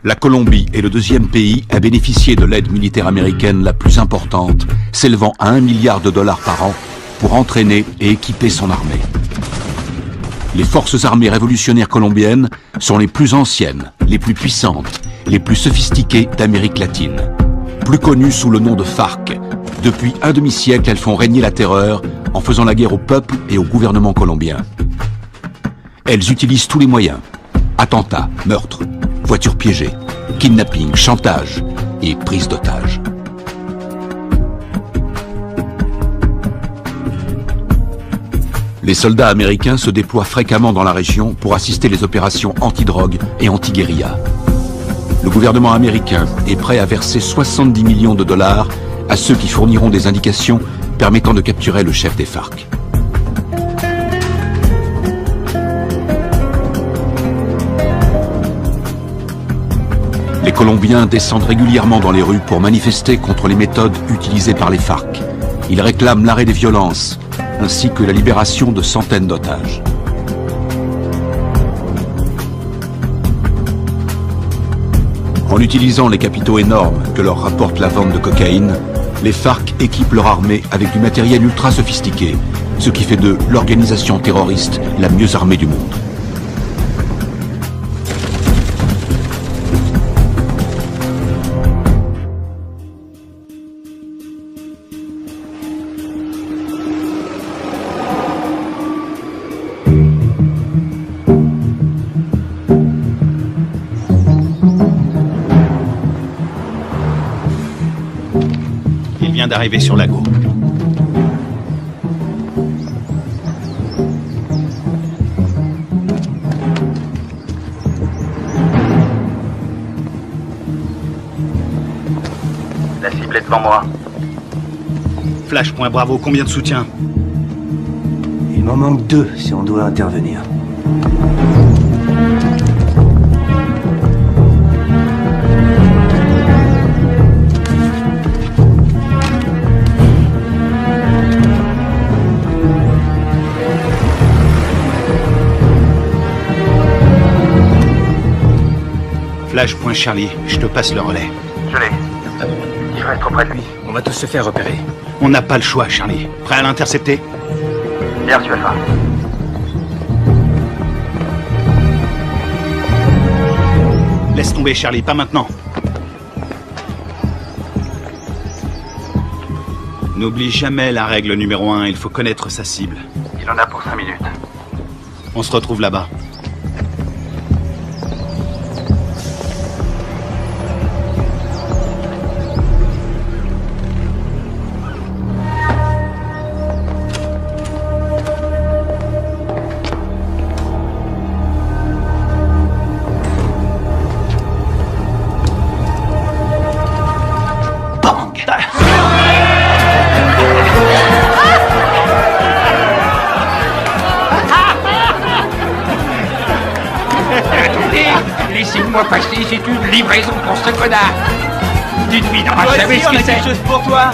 La Colombie est le deuxième pays à bénéficier de l'aide militaire américaine la plus importante, s'élevant à $1 milliard par an pour entraîner et équiper son armée. Les forces armées révolutionnaires colombiennes sont les plus anciennes, les plus puissantes, les plus sophistiquées d'Amérique latine. Plus connues sous le nom de FARC, depuis un demi-siècle, elles font régner la terreur en faisant la guerre au peuple et au gouvernement colombien. Elles utilisent tous les moyens. Attentats, meurtres, voitures piégées, kidnapping, chantage et prise d'otages. Les soldats américains se déploient fréquemment dans la région pour assister les opérations anti-drogue et anti-guérilla. Le gouvernement américain est prêt à verser $70 millions à ceux qui fourniront des indications permettant de capturer le chef des FARC. Les Colombiens descendent régulièrement dans les rues pour manifester contre les méthodes utilisées par les FARC. Ils réclament l'arrêt des violences, ainsi que la libération de centaines d'otages. En utilisant les capitaux énormes que leur rapporte la vente de cocaïne, les FARC équipent leur armée avec du matériel ultra sophistiqué, ce qui fait d'eux l'organisation terroriste la mieux armée du monde. D'arriver sur Lago. La cible est devant moi. Flash, point Bravo, combien de soutien? Il m'en manque 2 si on doit intervenir. Flash, point Charlie, je te passe le relais. Je l'ai. Je reste auprès de lui. On va tous se faire repérer. On n'a pas le choix, Charlie. Prêt à l'intercepter? Bien reçu, Alpha. Laisse tomber, Charlie, pas maintenant. N'oublie jamais la règle numéro 1, il faut connaître sa cible. Il en a pour 5 minutes. On se retrouve là-bas. Laissez-moi passer, c'est une livraison pour ce connard. Dites-lui, vous savez ce que c'est. Quelque chose pour toi.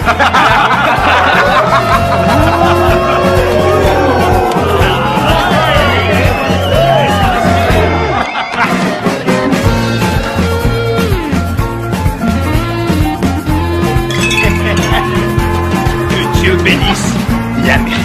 Que Dieu bénisse l'Amérique.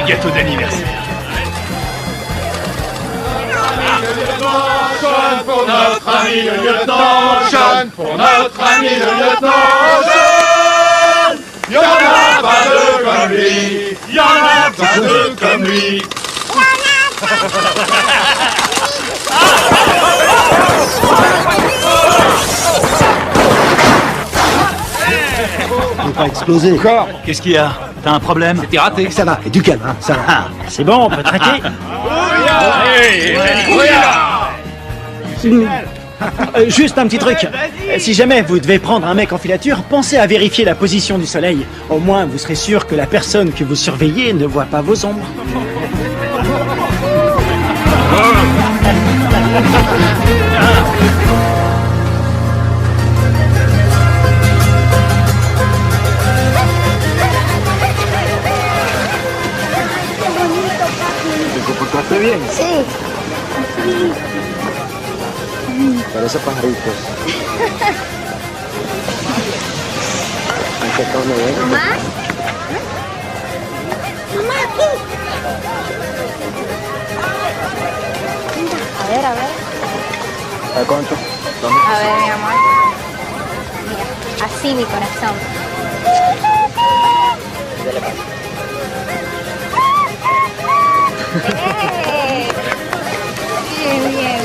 Gâteau d'anniversaire. Jeune pour notre ami le lieutenant, jeune pour notre ami le lieutenant, jeune. Y'en a pas deux comme lui, y'en a pas deux comme lui. Y'en a Faut pas exploser. Encore? Qu'est-ce qu'il y a? T'as un problème? T'es raté. Ça va, et du calme, hein, ça va. Ah, C'est bon, on peut traquer. Juste un petit truc. Si jamais vous devez prendre un mec en filature, pensez à vérifier la position du soleil. Au moins, vous serez sûr que la personne que vous surveillez ne voit pas vos ombres. ¿Te comportaste bien? Sí. Parece pajaritos. Ahí está uno de ellos. ¿Mamá? Mamá, aquí. A ver, a ver. ¿A cuánto? A ver, mi amor. Mira, así mi corazón. ¡Eh! Bien, bien.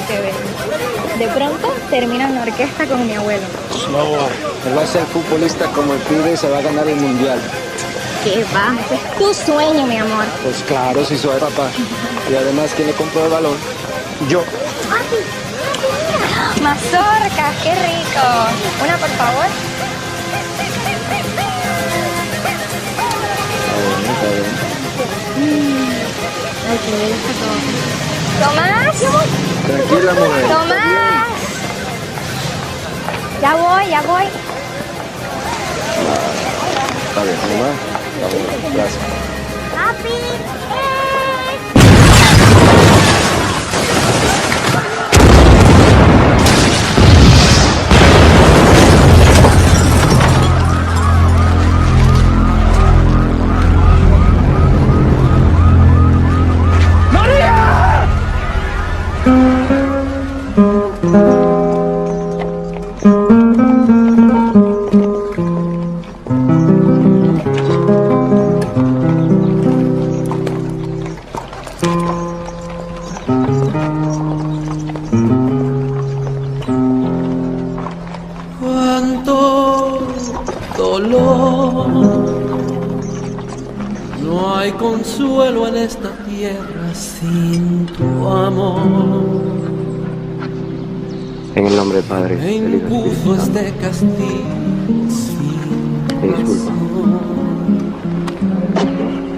Qué bien. De pronto termino en la orquesta con mi abuelo. No, él va a ser futbolista como el pibe y se va a ganar el mundial. ¿Qué va? Ese es tu sueño, mi amor. Pues claro, si soy papá. Y además, ¿quién le compró el balón? Yo. Mazorcas, qué rico. Una, por favor. Está bien. Ay, qué bien está todo. ¡Tomás! Tranquila, mujer. ¡Tomás! Ya voy, ya voy. Está bien, mamá. Está bien, gracias. ¡Papi! Cuánto dolor, no hay consuelo en esta tierra sin tu amor. En el nombre del Padre, Me del Hijo y del impuso Espíritu Santo. este castigo sin Disculpa.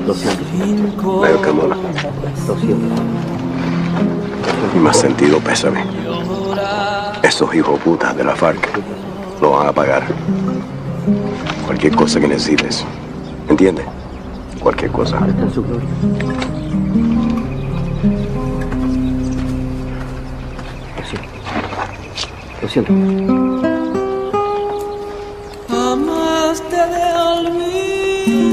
Lo siento. Veo que Lo siento. Y más sentido pésame. Esos hijos putas de la FARC lo van a pagar. Cualquier cosa que necesites. ¿Entiendes? Cualquier cosa. Está en su gloria. Lo siento. jamás te de olvidar.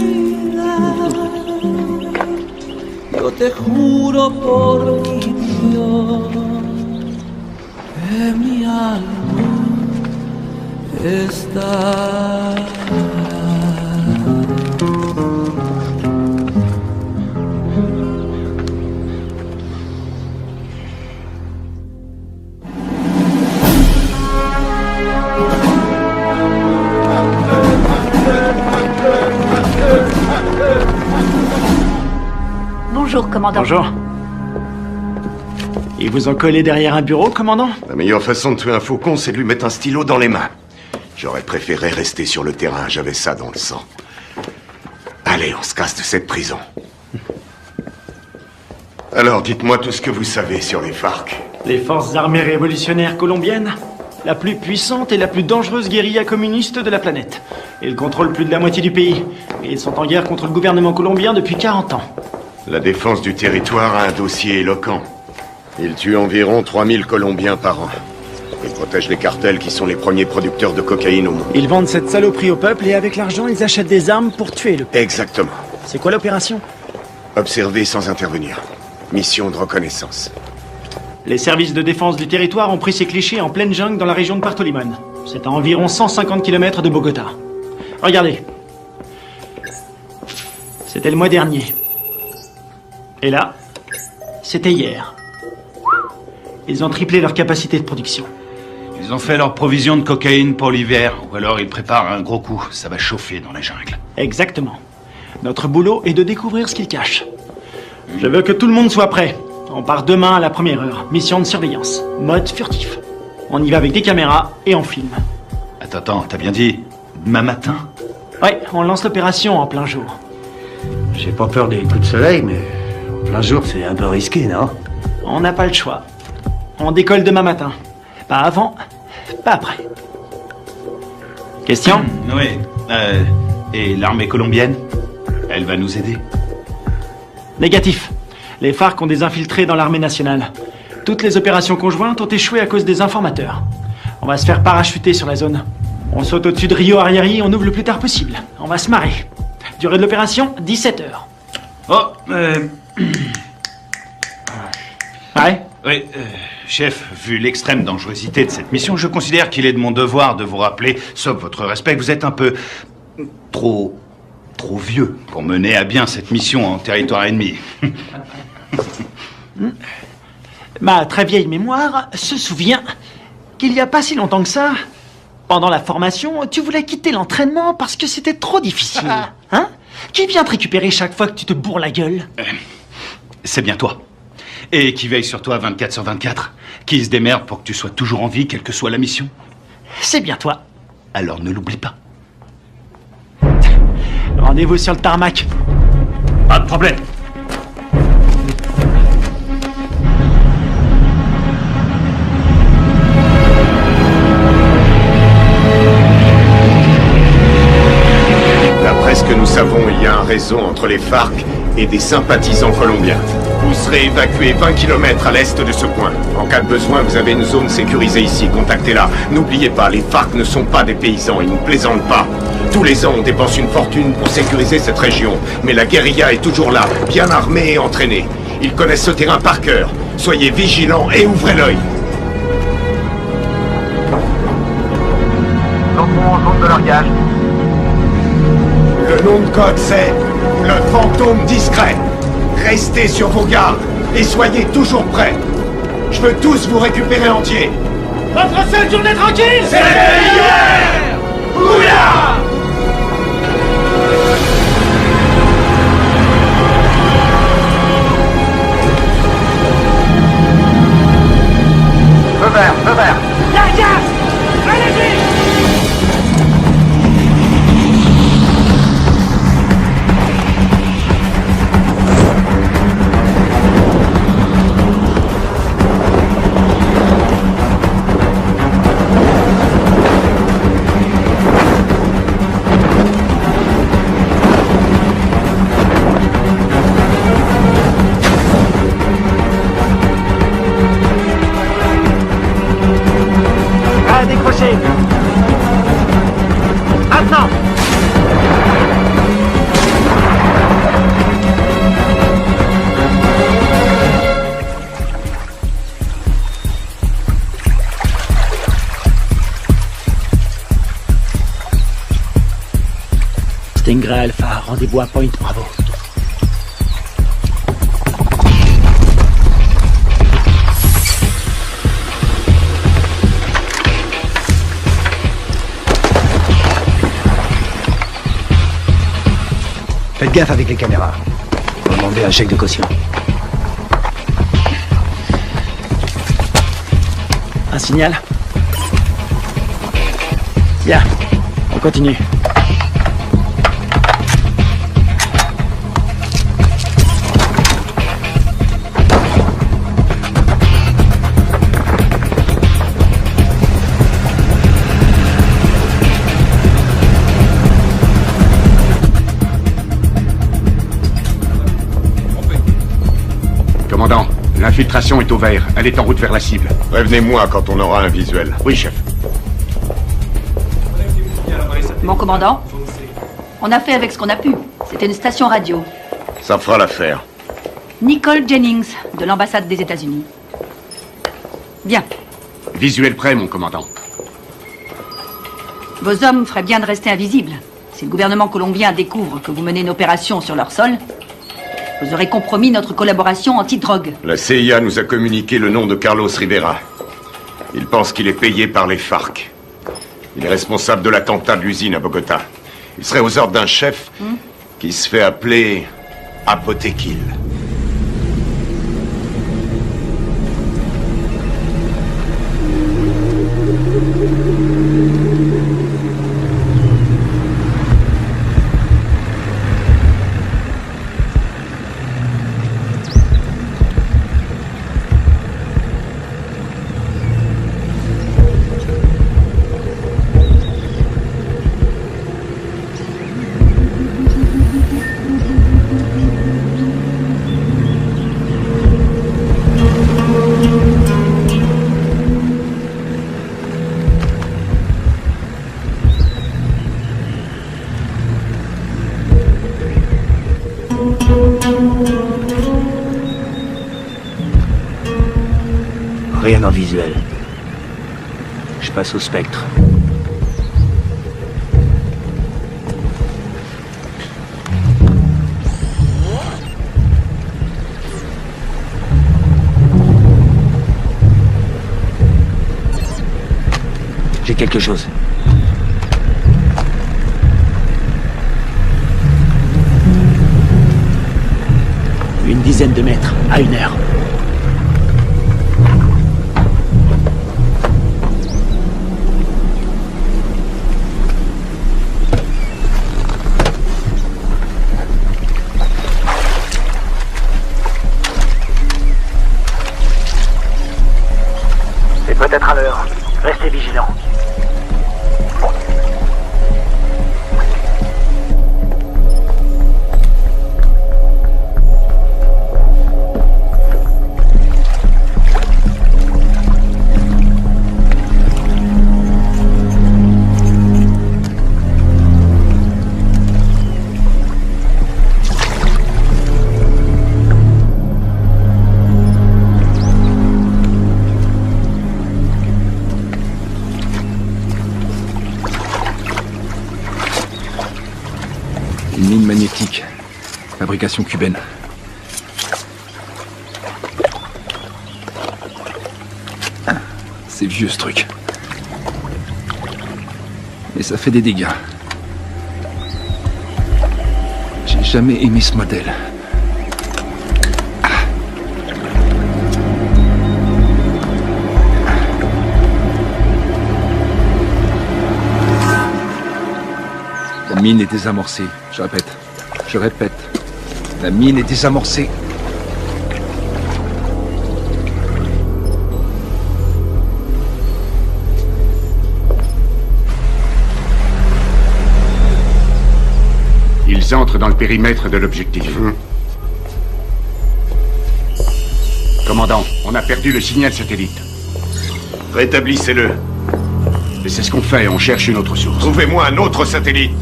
Yo te juro por mi Dios que mi alma está. Bonjour, commandant. Bonjour. Ils vous ont collé derrière un bureau, commandant? La meilleure façon de tuer un faucon, c'est de lui mettre un stylo dans les mains. J'aurais préféré rester sur le terrain, j'avais ça dans le sang. Allez, on se casse de cette prison. Alors, dites-moi tout ce que vous savez sur les FARC. Les forces armées révolutionnaires colombiennes, la plus puissante et la plus dangereuse guérilla communiste de la planète. Ils contrôlent plus de la moitié du pays. Et ils sont en guerre contre le gouvernement colombien depuis 40 ans. La défense du territoire a un dossier éloquent. Ils tuent environ 3000 Colombiens par an. Ils protègent les cartels qui sont les premiers producteurs de cocaïne au monde. Ils vendent cette saloperie au peuple et avec l'argent, ils achètent des armes pour tuer le peuple. Exactement. C'est quoi l'opération? Observer sans intervenir. Mission de reconnaissance. Les services de défense du territoire ont pris ces clichés en pleine jungle dans la région de Puerto Limón. C'est à environ 150 km de Bogota. Regardez. C'était le mois dernier. Et là, c'était hier. Ils ont triplé leur capacité de production. Ils ont fait leur provision de cocaïne pour l'hiver, ou alors ils préparent un gros coup. Ça va chauffer dans la jungle. Exactement. Notre boulot est de découvrir ce qu'ils cachent. Je veux que tout le monde soit prêt. On part demain à la première heure. Mission de surveillance. Mode furtif. On y va avec des caméras et on filme. Attends, t'as bien dit demain matin? Ouais, on lance l'opération en plein jour. J'ai pas peur des coups de soleil, mais en plein jour, c'est un peu risqué, non? On n'a pas le choix. On décolle demain matin. Pas avant, pas après. Question? Oui. Et l'armée colombienne? Elle va nous aider? Négatif. Les FARC ont des infiltrés dans l'armée nationale. Toutes les opérations conjointes ont échoué à cause des informateurs. On va se faire parachuter sur la zone. On saute au-dessus de Rio Arrieri, on ouvre le plus tard possible. On va se marrer. Durée de l'opération, 17 heures. Oh, Ouais? Oui, chef, vu l'extrême dangerosité de cette mission, je considère qu'il est de mon devoir de vous rappeler, sauf votre respect, que vous êtes un peu trop vieux pour mener à bien cette mission en territoire ennemi. Ma très vieille mémoire se souvient qu'il n'y a pas si longtemps que ça, pendant la formation, tu voulais quitter l'entraînement parce que c'était trop difficile. Hein? Qui vient te récupérer chaque fois que tu te bourres la gueule? C'est bien toi. Et qui veille sur toi 24/24. Qui se démerde pour que tu sois toujours en vie, quelle que soit la mission. C'est bien toi. Alors ne l'oublie pas. Rendez-vous sur le tarmac. Pas de problème. D'après ce que nous savons, il y a un réseau entre les FARC et des sympathisants colombiens. Vous serez évacué 20 km à l'est de ce point. En cas de besoin, vous avez une zone sécurisée ici. Contactez-la. N'oubliez pas, les FARC ne sont pas des paysans. Ils ne plaisantent pas. Tous les ans, on dépense une fortune pour sécuriser cette région. Mais la guérilla est toujours là, bien armée et entraînée. Ils connaissent ce terrain par cœur. Soyez vigilants et ouvrez l'œil. Nous entrons en zone de largage. Le nom de code, c'est le fantôme discret. Restez sur vos gardes et soyez toujours prêts. Je veux tous vous récupérer entiers. Votre seule journée tranquille, C'est hier! Oula! Feu vert, feu vert. Largage! Allez-y! Décrocher. Maintenant. Stingray Alpha, rendez-vous à Point Bravo. Faites gaffe avec les caméras. Faut demander un chèque de caution. Un signal? Bien, on continue. Commandant, l'infiltration est au vert. Elle est en route vers la cible. Prévenez-moi quand on aura un visuel. Oui, chef. Mon commandant, on a fait avec ce qu'on a pu. C'était une station radio. Ça fera l'affaire. Nicole Jennings, de l'ambassade des États-Unis. Bien. Visuel prêt, mon commandant. Vos hommes feraient bien de rester invisibles. Si le gouvernement colombien découvre que vous menez une opération sur leur sol, Vous aurez compromis notre collaboration anti-drogue. La CIA nous a communiqué le nom de Carlos Rivera. Il pense qu'il est payé par les FARC. Il est responsable de l'attentat de l'usine à Bogota. Il serait aux ordres d'un chef qui se fait appeler Apotekil. Rien en visuel. Je passe au spectre. J'ai quelque chose. Une dizaine de mètres, à 1 heure. C'est peut-être à l'heure. Restez vigilants. Une mine magnétique. Fabrication cubaine. C'est vieux ce truc. Mais ça fait des dégâts. J'ai jamais aimé ce modèle. La mine est désamorcée. Je répète. La mine est désamorcée. Ils entrent dans le périmètre de l'objectif. Commandant, on a perdu le signal satellite. Rétablissez-le. Et c'est ce qu'on fait, on cherche une autre source. Trouvez-moi un autre satellite.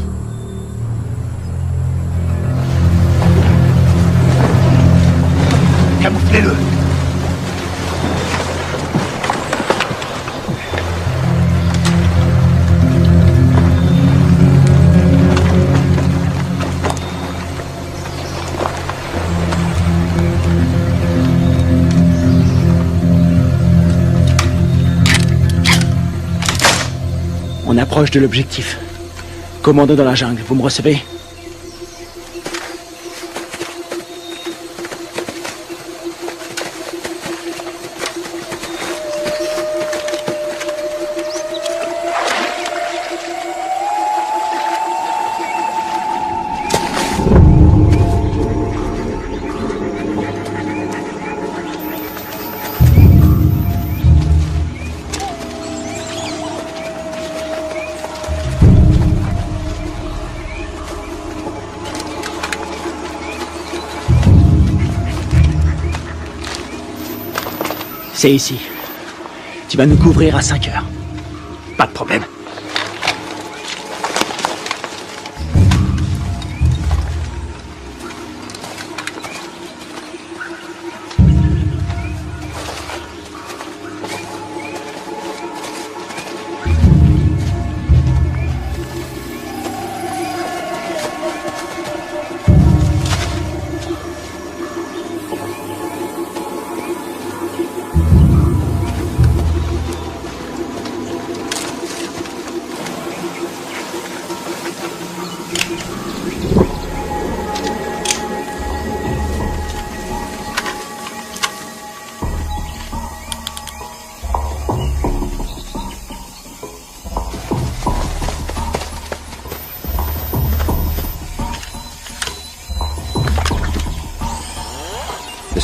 Camouflez-le. On approche de l'objectif. Commando dans la jungle, vous me recevez? C'est ici. Tu vas nous couvrir à 5 heures. Pas de problème.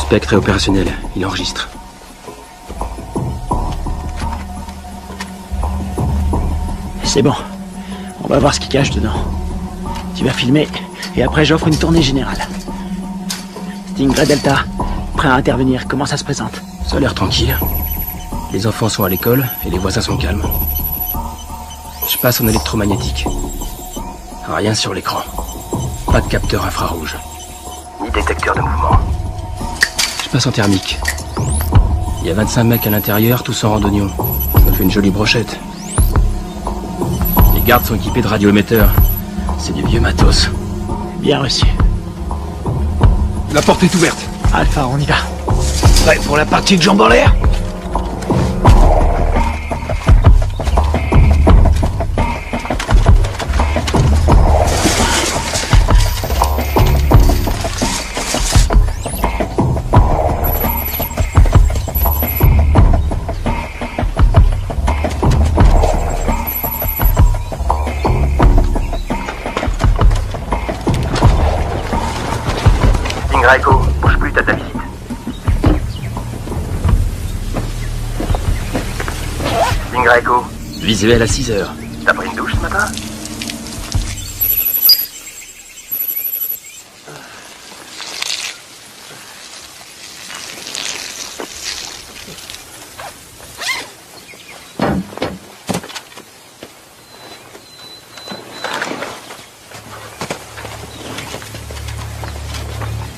Spectre est opérationnel. Il enregistre. C'est bon. On va voir ce qu'il cache dedans. Tu vas filmer, et après j'offre une tournée générale. Stingray Delta, prêt à intervenir. Comment ça se présente? Ça a l'air tranquille. Les enfants sont à l'école, et les voisins sont calmes. Je passe en électromagnétique. Rien sur l'écran. Pas de capteur infrarouge. Ni détecteur de mouvement. Je passe en thermique. Il y a 25 mecs à l'intérieur, tous en randonnion. Ça fait une jolie brochette. Les gardes sont équipés de radioémetteurs. C'est du vieux matos. Bien reçu. La porte est ouverte. Alpha, on y va. Prêt pour la partie de jambes en l'air? Stingray Echo, bouge plus, t'as ta visite. Stingray Echo, Visuel à 6 heures. t'as pris une douche ce matin?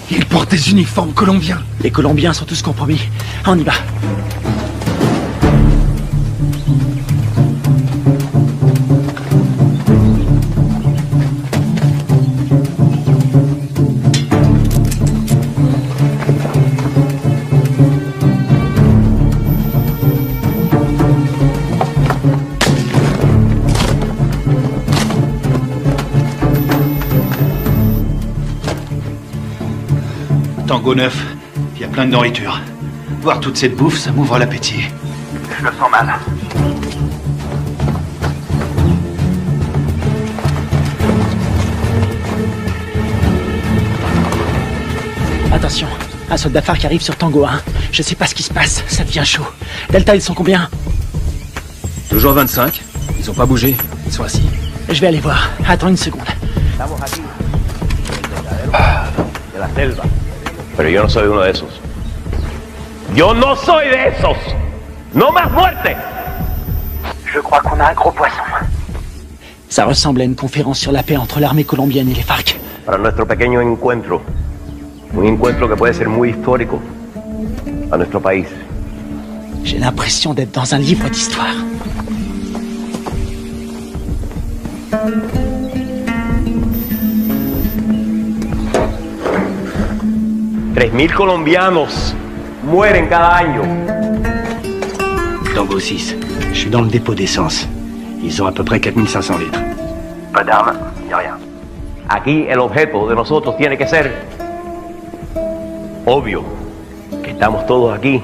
Ils portent des uniformes colombiens. Les Colombiens sont tous compromis. On y va. Tango 9, il y a plein de nourriture. Voir toute cette bouffe, ça m'ouvre l'appétit. Je le sens mal. Attention, un soldat phare qui arrive sur Tango 1. Je sais pas ce qui se passe, ça devient chaud. Delta, ils sont combien? Toujours 25. Ils ont pas bougé. Ils sont assis. Je vais aller voir. Attends une seconde. De la selva. Pero yo no soy uno de esos. Yo no soy de esos. No más muerte. Je crois qu'on a un gros poisson. Ça ressemble à une conférence sur la paix entre l'armée colombienne et les FARC. Para nuestro pequeño encuentro. Un encuentro que puede ser muy histórico a nuestro país. J'ai l'impression d'être dans un livre d'histoire. $3,000 colombianos mueren cada año. Tango 6, je suis dans le dépôt d'essence. Ils ont à peu près 4500 litres. Pas d'armes, ni rien. Aquí el objeto de nosotros tiene que ser obvio. Que estamos todos aquí.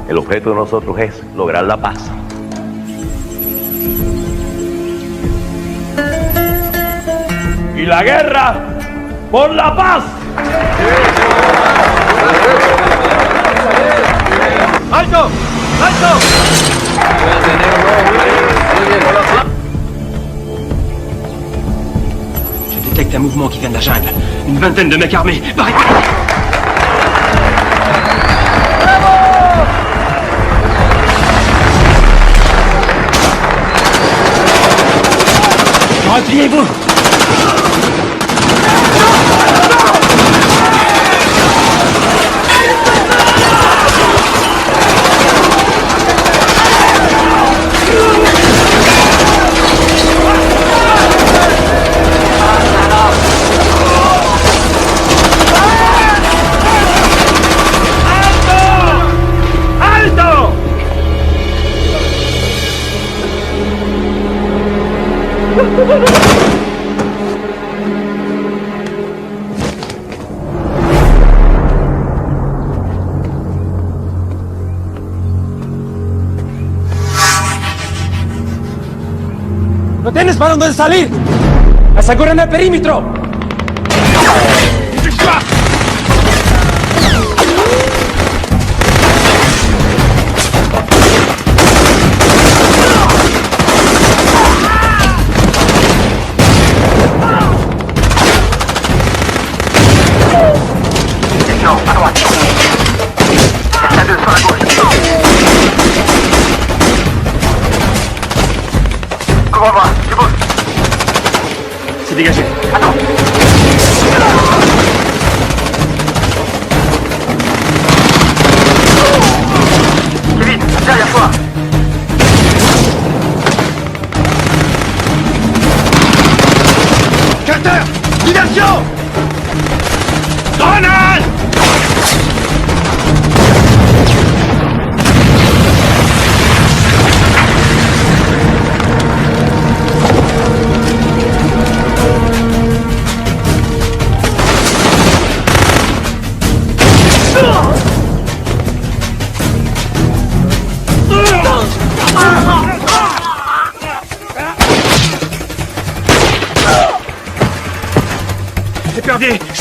El objeto de nosotros es lograr la paz. Y la guerra por la paz. ¡Alto! ¡Alto! Je détecte un mouvement qui vient de la jungle. Une vingtaine de mecs armés. Barricade! Repliez-vous! ¡No tienes para dónde salir! ¡Aseguren el perímetro!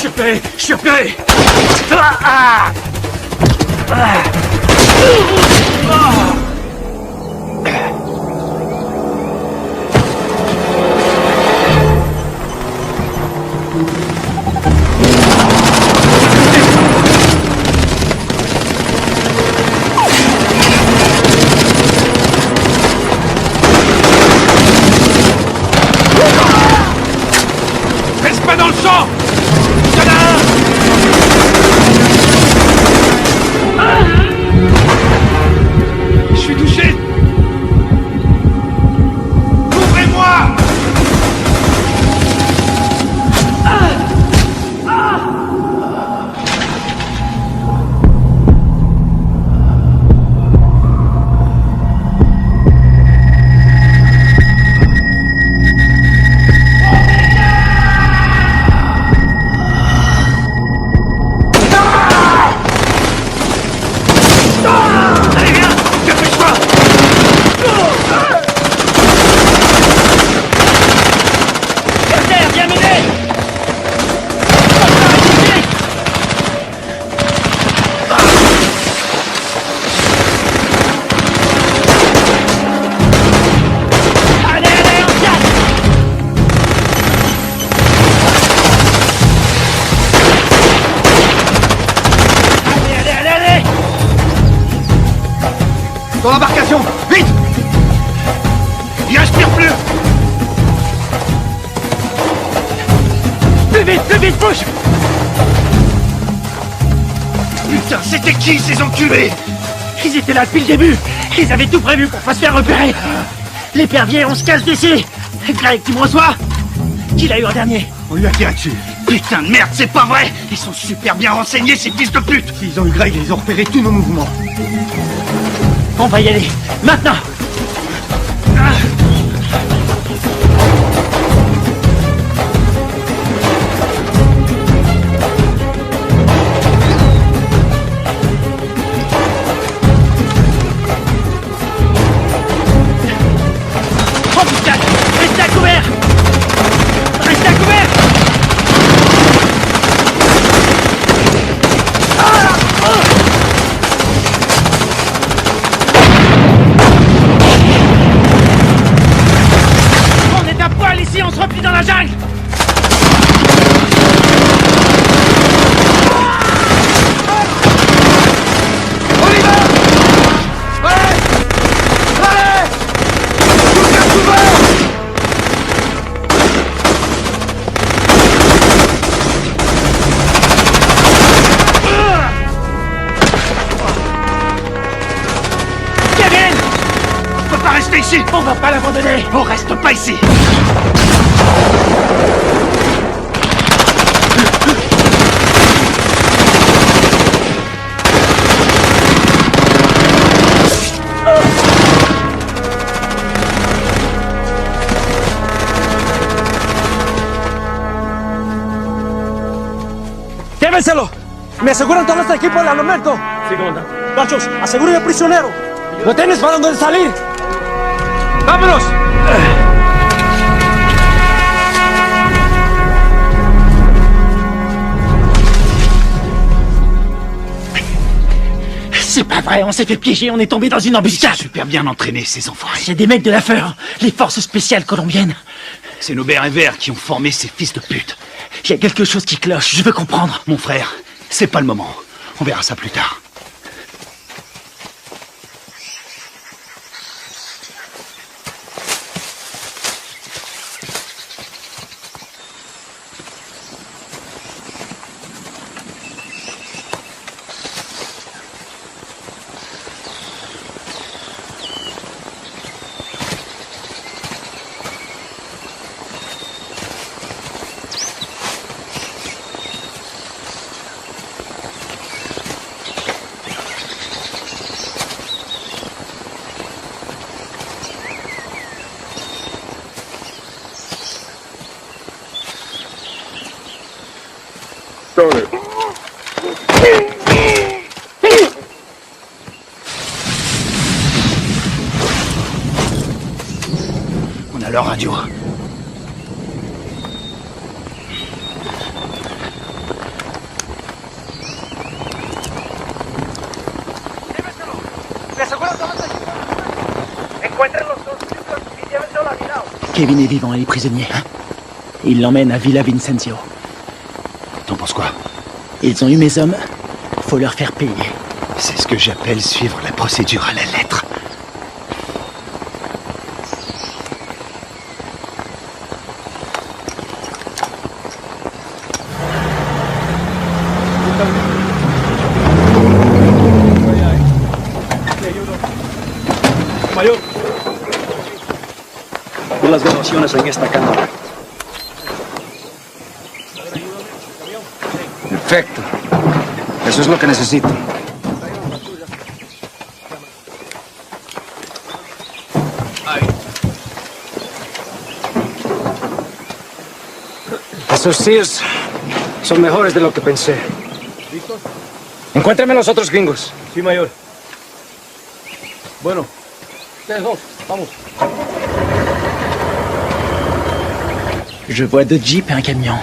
suis repéré. Reste pas dans le champ. Il y en a un. Je suis touché. Couvrez-moi. Allez, viens. Dépêche-toi. Berser, viens m'aider. Allez, on se casse. Allez. Dans l'embarcation. Vite. Il respire plus. Plus vite, bouge. Putain, c'était qui ces enculés? Ils étaient là depuis le début. Ils avaient tout prévu pour pas se faire repérer. L'épervier, on se casse d'ici. Greg, tu me reçois? Qui l'a eu en dernier? On lui a tiré dessus. Putain de merde, c'est pas vrai. Ils sont super bien renseignés, ces fils de pute. S'ils ont eu Greg, ils ont repéré tous nos mouvements. On va y aller. Maintenant. Oh putain! Restez à couvert! Restez à couvert! On est à poil ici, on se replie dans la jungle! On y va. Allez. Allez. Tout bien couvert. Kevin! On peut pas rester ici. On va pas l'abandonner! On reste pas ici. ¡Llévenselo! ¡Me aseguran todo este equipo al armamento! Sí, comandante. ¡Gachos, aseguren al prisionero! ¡Lo tienes para donde salir! ¡Vámonos! C'est pas vrai, on s'est fait piéger, on est tombé dans une embuscade! Super bien entraînés, ces enfoirés. C'est des mecs de la FEUR, les forces spéciales colombiennes. C'est nos bérets verts qui ont formé ces fils de pute. Il y a quelque chose qui cloche, je veux comprendre. Mon frère, c'est pas le moment. On verra ça plus tard. On a leur radio. Kevin est vivant et est prisonnier. Il l'emmène à Villa Vincenzio. T'en penses quoi? Ils ont eu mes hommes. Faut leur faire payer. C'est ce que j'appelle suivre la procédure à la lettre. Mayor, por las grabaciones en esta cámara. Perfecto. Eso es lo que necesito. Esos Sears son mejores de lo que pensé. Encuéntrame los otros gringos. Sí, mayor. Bueno, ustedes dos, vamos. Je vois deux jeeps et un camion.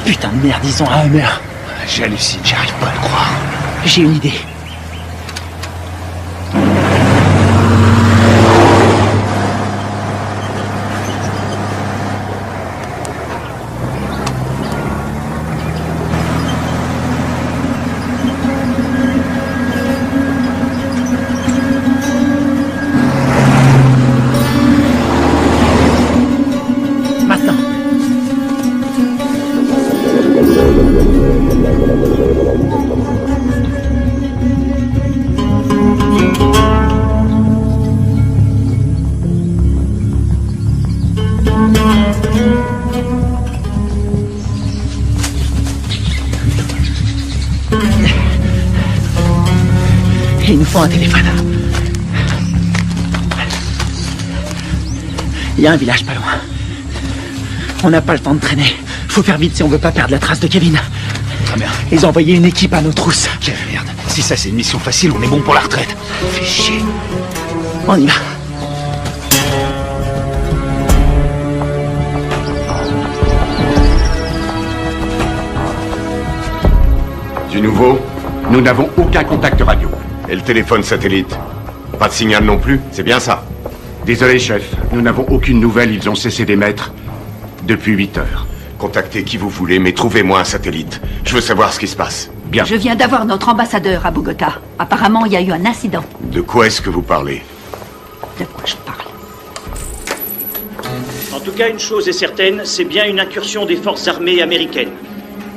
Putain de merde, ils ont un Hummer. J'hallucine, j'arrive pas à le croire. J'ai une idée. Il nous faut un téléphone. Il y a un village pas loin. On n'a pas le temps de traîner. Faut faire vite si on veut pas perdre la trace de Kevin. Ah merde. Ils ont envoyé une équipe à nos trousses. Quelle merde. Si ça c'est une mission facile, on est bon pour la retraite. Fais chier. On y va. Du nouveau? Nous n'avons aucun contact radio. Et le téléphone satellite? Pas de signal non plus, c'est bien ça? Désolé, chef. Nous n'avons aucune nouvelle. Ils ont cessé d'émettre depuis 8 heures. Contactez qui vous voulez, mais trouvez-moi un satellite. Je veux savoir ce qui se passe. Bien. Je viens d'avoir notre ambassadeur à Bogota. Apparemment, il y a eu un incident. De quoi est-ce que vous parlez? De quoi je parle? En tout cas, une chose est certaine, c'est bien une incursion des forces armées américaines.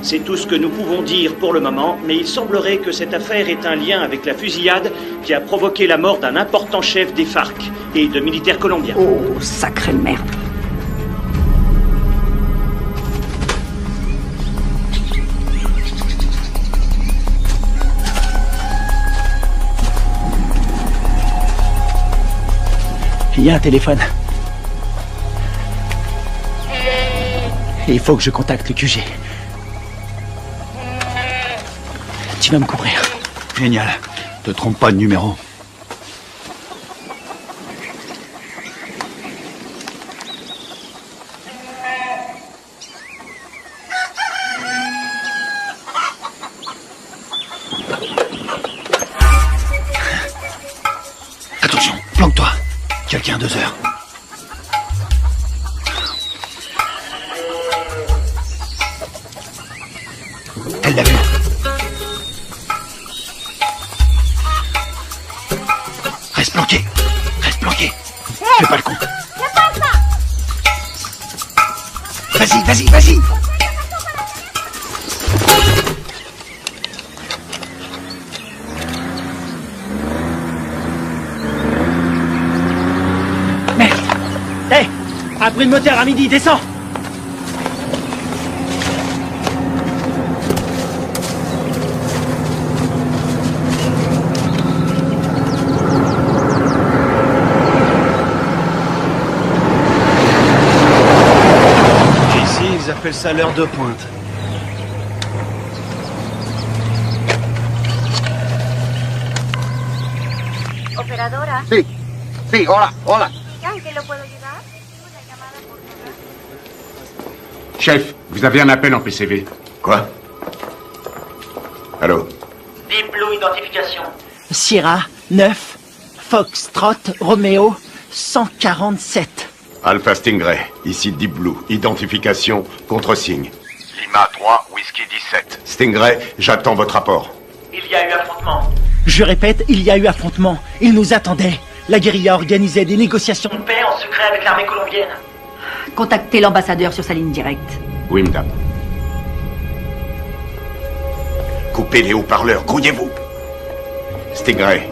C'est tout ce que nous pouvons dire pour le moment, mais il semblerait que cette affaire ait un lien avec la fusillade qui a provoqué la mort d'un important chef des FARC et de militaires colombiens. Oh, sacrée merde. Il y a un téléphone. Il faut que je contacte le QG. Tu vas me couvrir. Génial. Te trompe pas de numéro. Attention, planque-toi. Quelqu'un à 2 heures. Elle l'a vu. Reste planqué. Reste planqué. Fais pas le con. Vas-y, vas-y, vas-y. Merde. Hé, un bruit de moteur à midi, descends. Ils appellent ça l'heure de pointe. Operadora. Sí, sí, hola, hola. ¿En qué lo puedo ayudar? Chef, vous avez un appel en PCV. Quoi? Allô? Deep Blue Identification. Sierra, 9, Foxtrot, Romeo, 147. Alpha Stingray, ici Deep Blue. Identification, contre-signe. Lima 3, Whisky 17. Stingray, j'attends votre rapport. Il y a eu affrontement. Je répète, il y a eu affrontement. Ils nous attendaient. La guérilla organisait des négociations de paix en secret avec l'armée colombienne. Contactez l'ambassadeur sur sa ligne directe. Wimdam. Coupez les haut-parleurs, grouillez-vous. Stingray,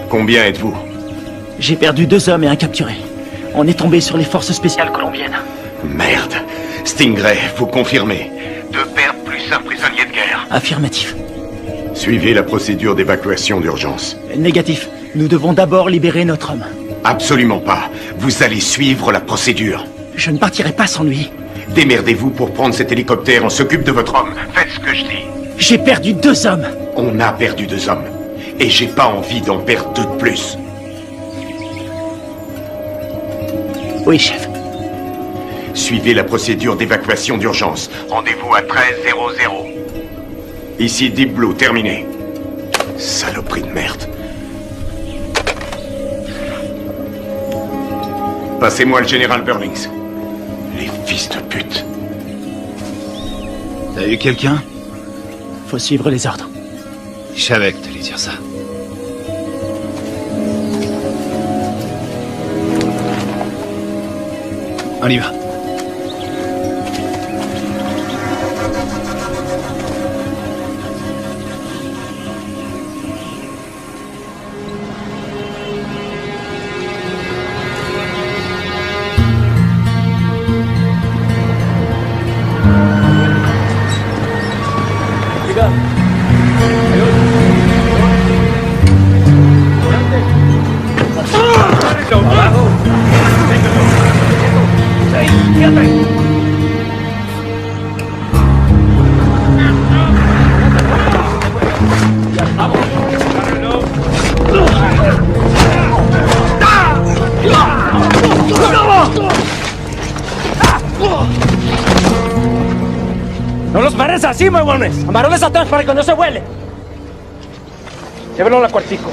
combien êtes-vous? J'ai perdu 2 hommes et un capturé. On est tombé sur les forces spéciales colombiennes. Merde. Stingray, vous confirmez. 2 pertes plus un prisonnier de guerre. Affirmatif. Suivez la procédure d'évacuation d'urgence. Négatif. Nous devons d'abord libérer notre homme. Absolument pas. Vous allez suivre la procédure. Je ne partirai pas sans lui. Démerdez-vous pour prendre cet hélicoptère. On s'occupe de votre homme. Faites ce que je dis. J'ai perdu 2 hommes. On a perdu 2 hommes. Et j'ai pas envie d'en perdre 2 de plus. Oui, chef. Suivez la procédure d'évacuation d'urgence. Rendez-vous à 13:00. Ici Deep Blue, terminé. Saloperie de merde. Passez-moi le général Burlings. Les fils de pute. T'as eu quelqu'un? Faut suivre les ordres. Je savais que t'allais dire ça. On y va. ¡No los pares así, huevones! ¡Amarrones atrás para que no se vuele! Llévenlo al cuartico.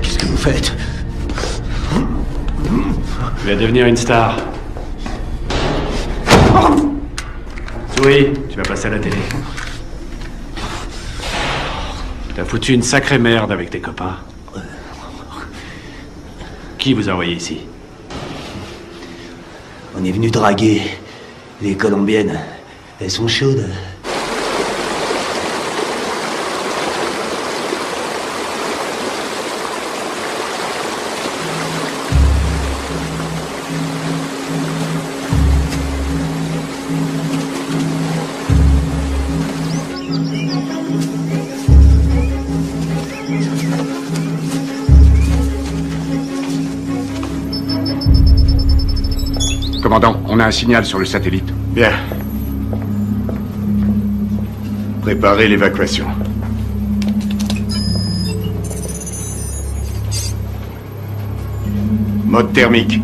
Qu'est-ce que vous faites? Tu vas devenir une star. Oui, tu vas passer à la télé. T'as foutu une sacrée merde avec tes copains. Qui vous a envoyé ici? On est venu draguer les Colombiennes. Elles sont chaudes. Commandant, on a un signal sur le satellite. Bien. Préparez l'évacuation. Mode thermique.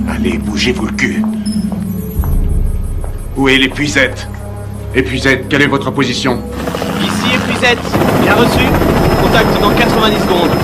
Allez, bougez-vous le cul. Où est l'épuisette? Épuisette, quelle est votre position? Ici épuisette. Bien reçu. Contact dans 90 secondes.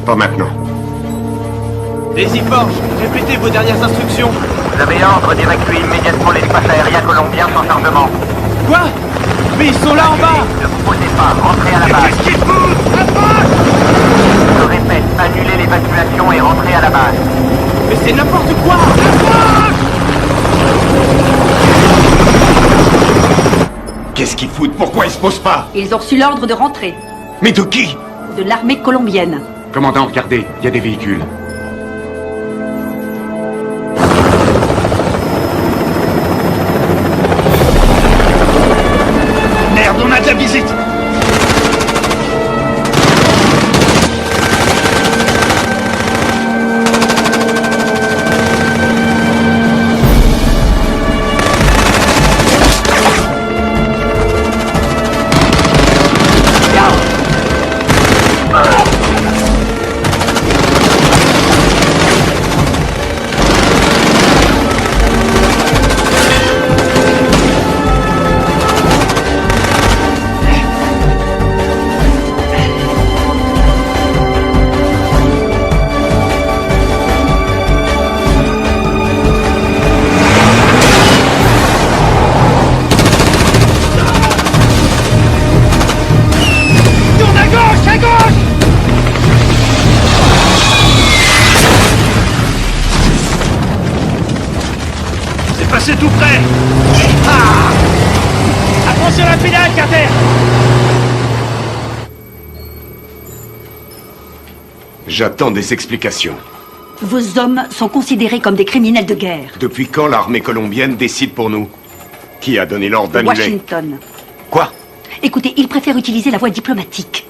Pas maintenant. Daisy Forge, répétez vos dernières instructions. Vous avez ordre d'évacuer immédiatement l'espace aérien colombien sans chargement. Quoi? Mais ils sont là en bas! Ne vous posez pas, rentrez à la base. Qu'est-ce qu'ils foutent? Approche! Je répète, annulez l'évacuation et rentrez à la base. Mais c'est n'importe quoi! Approche! Qu'est-ce qu'ils foutent? Pourquoi ils se posent pas? Ils ont reçu l'ordre de rentrer. Mais de qui? De l'armée colombienne. Commandant, regardez, il y a des véhicules. Merde, on a de la visite! C'est tout près. Ah! Attention à la pédale, Carter! J'attends des explications. Vos hommes sont considérés comme des criminels de guerre. Depuis quand l'armée colombienne décide pour nous? Qui a donné l'ordre d'annuler? Washington. Quoi? Écoutez, ils préfèrent utiliser la voie diplomatique.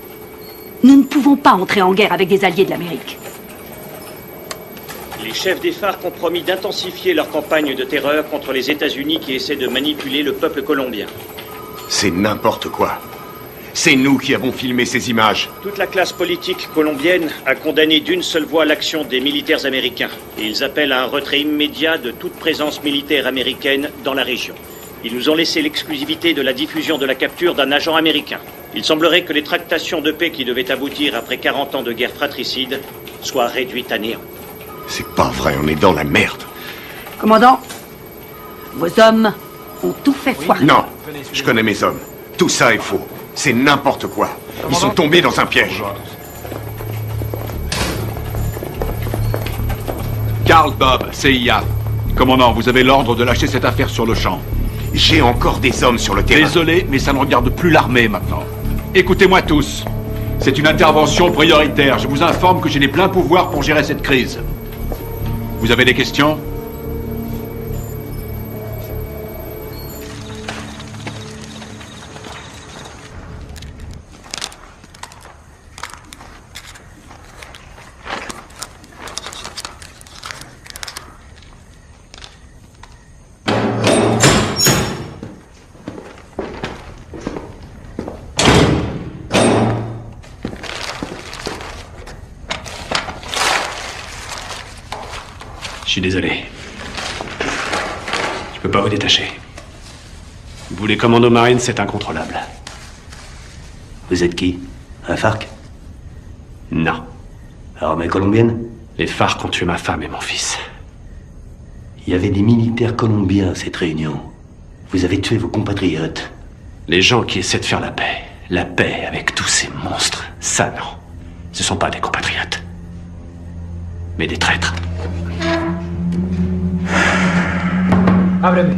Nous ne pouvons pas entrer en guerre avec des alliés de l'Amérique. Les chefs des FARC ont promis d'intensifier leur campagne de terreur contre les États-Unis qui essaient de manipuler le peuple colombien. C'est n'importe quoi. C'est nous qui avons filmé ces images. Toute la classe politique colombienne a condamné d'une seule voix l'action des militaires américains. Et ils appellent à un retrait immédiat de toute présence militaire américaine dans la région. Ils nous ont laissé l'exclusivité de la diffusion de la capture d'un agent américain. Il semblerait que les tractations de paix qui devaient aboutir après 40 ans de guerre fratricide soient réduites à néant. C'est pas vrai, on est dans la merde. Commandant, vos hommes ont tout fait foirer. Non, je connais mes hommes. Tout ça est faux. C'est n'importe quoi. Ils sont tombés dans un piège. Carl Bob, CIA. Commandant, vous avez l'ordre de lâcher cette affaire sur le champ. J'ai encore des hommes sur le terrain. Désolé, mais ça ne regarde plus l'armée maintenant. Écoutez-moi tous. C'est une intervention prioritaire. Je vous informe que j'ai les pleins pouvoirs pour gérer cette crise. Vous avez des questions? Je suis désolé. Je peux pas vous détacher. Vous, les commandos marines, c'est incontrôlable. Vous êtes qui? Un FARC? Non. Armée colombienne? Les FARC ont tué ma femme et mon fils. Il y avait des militaires colombiens à cette réunion. Vous avez tué vos compatriotes. Les gens qui essaient de faire la paix avec tous ces monstres, ça non. Ce sont pas des compatriotes. Mais des traîtres. Ábreme.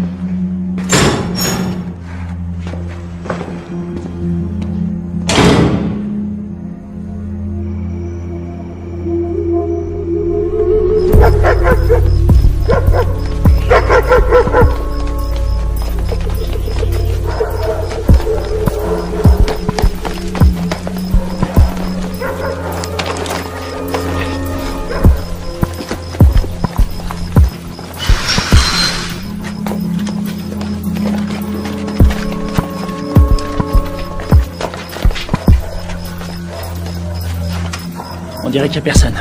On dirait qu'il n'y a personne.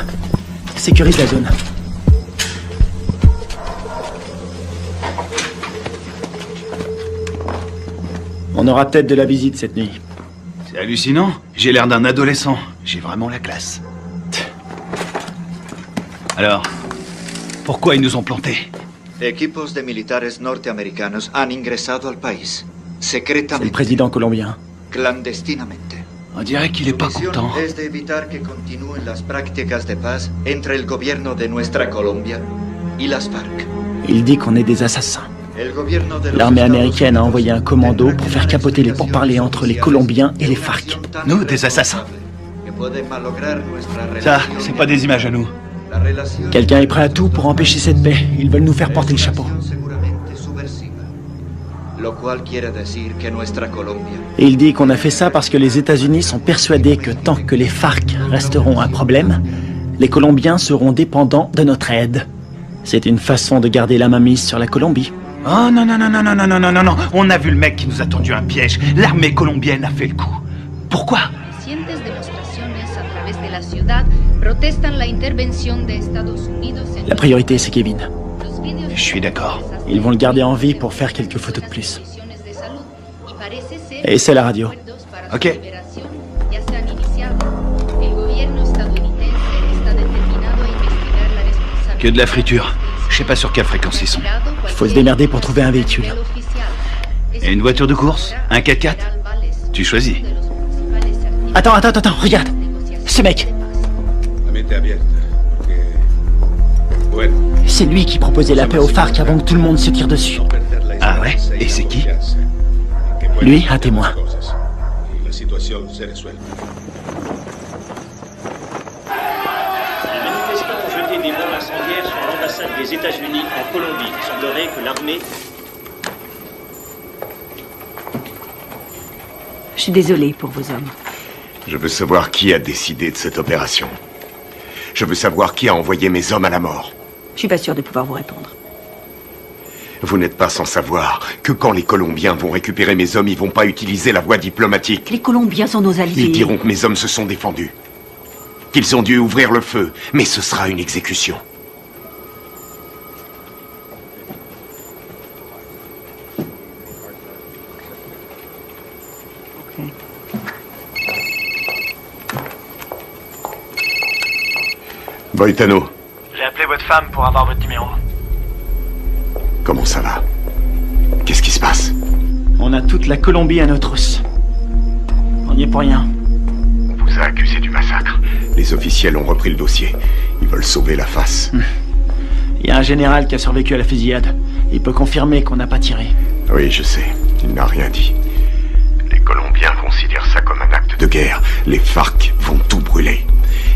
Sécurise la zone. On aura peut-être de la visite cette nuit. C'est hallucinant. J'ai l'air d'un adolescent. J'ai vraiment la classe. Alors, pourquoi ils nous ont plantés? Equipos de militares norteamericanos han ingresado al país. C'est le président colombien. Clandestinamente. On dirait qu'il est pas content. Es de evitar que continúen las prácticas de paz entre el gobierno de nuestra Colombia y las FARC. Il dit qu'on est des assassins. El gobierno de los L'armée américaine a envoyé un commando pour faire capoter les pourparlers entre les Colombiens et les FARC. Nous, des assassins? que pueden malograr nuestra Ça, relación. c'est pas des images à nous. La relación Quelqu'un est prêt à tout pour empêcher cette paix. Ils veulent nous faire porter le chapeau. seguramente subversiva. Lo cual quiere decir que nuestra Colombia Et il dit qu'on a fait ça parce que les États-Unis sont persuadés que tant que les FARC resteront un problème, les Colombiens seront dépendants de notre aide. C'est une façon de garder la main mise sur la Colombie. Oh non, non, non, non, non, non, non, non, non, non. On a vu le mec qui nous a tendu un piège. L'armée colombienne a fait le coup. Pourquoi? Recientes demostraciones a través de la ciudad protestan la intervención de Estados Unidos en La priorité, c'est Kevin. Je suis d'accord. Ils vont le garder en vie pour faire quelques photos de plus. de salud y parece ser Et c'est la radio. Ok. ya se han iniciado. El gobierno estadounidense está determinado a investigar la responsabilidad. Que de la friture. Je sais pas sur quelle fréquence ils sont. Il faut se démerder pour trouver un véhicule. Et une voiture de course? Un 4x4? Tu choisis. Attends, regarde. Ce mec, c'est lui qui proposait la paix aux FARC avant que tout le monde se tire dessus. Ah ouais? Et c'est qui? Lui, un témoin. La situación se resuelve. Les manifestants ont jeté des bombes incendiaires sur l'ambassade des États-Unis en Colombie. Il semblerait que l'armée... Je suis désolée pour vos hommes. Je veux savoir qui a décidé de cette opération. Je veux savoir qui a envoyé mes hommes à la mort. Je suis pas sûre de pouvoir vous répondre. Vous n'êtes pas sans savoir que quand les Colombiens vont récupérer mes hommes, ils vont pas utiliser la voie diplomatique. Les Colombiens sont nos alliés. Ils diront que mes hommes se sont défendus. Qu'ils ont dû ouvrir le feu. Mais ce sera une exécution. Boitano, J'ai appelé votre femme pour avoir votre numéro. comment ça va? Qu'est-ce qui se passe? On a toute la Colombie à nos trousses. On n'y est pour rien. On vous a accusé du massacre. Les officiels ont repris le dossier. Ils veulent sauver la face. Il y a un général qui a survécu à la fusillade. Il peut confirmer qu'on n'a pas tiré. Oui, je sais. Il n'a rien dit. Les Colombiens considèrent ça comme un acte de guerre. Les FARC vont tout brûler.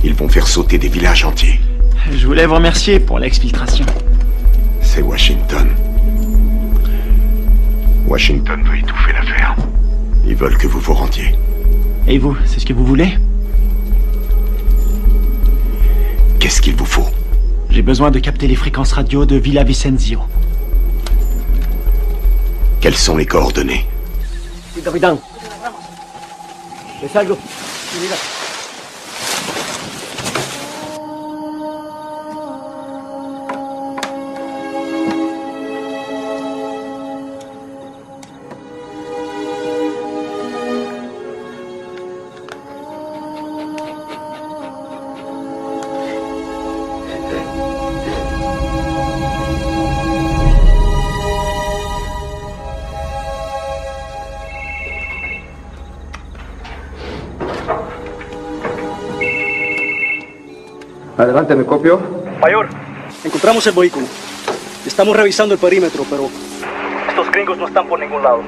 Ils vont faire sauter des villages entiers. Je voulais vous remercier pour l'exfiltration. C'est Washington. Washington veut étouffer l'affaire. Ils veulent que vous vous rendiez. Et vous, c'est ce que vous voulez? Qu'est-ce qu'il vous faut? J'ai besoin de capter les fréquences radio de Villa Vicencio. Quelles sont les coordonnées? Sí, capitán. ¿Le salgo? Mira. Adelante, ¿me copio? Mayor, encontramos el vehículo. Estamos revisando el perímetro, pero estos gringos no están por ningún lado.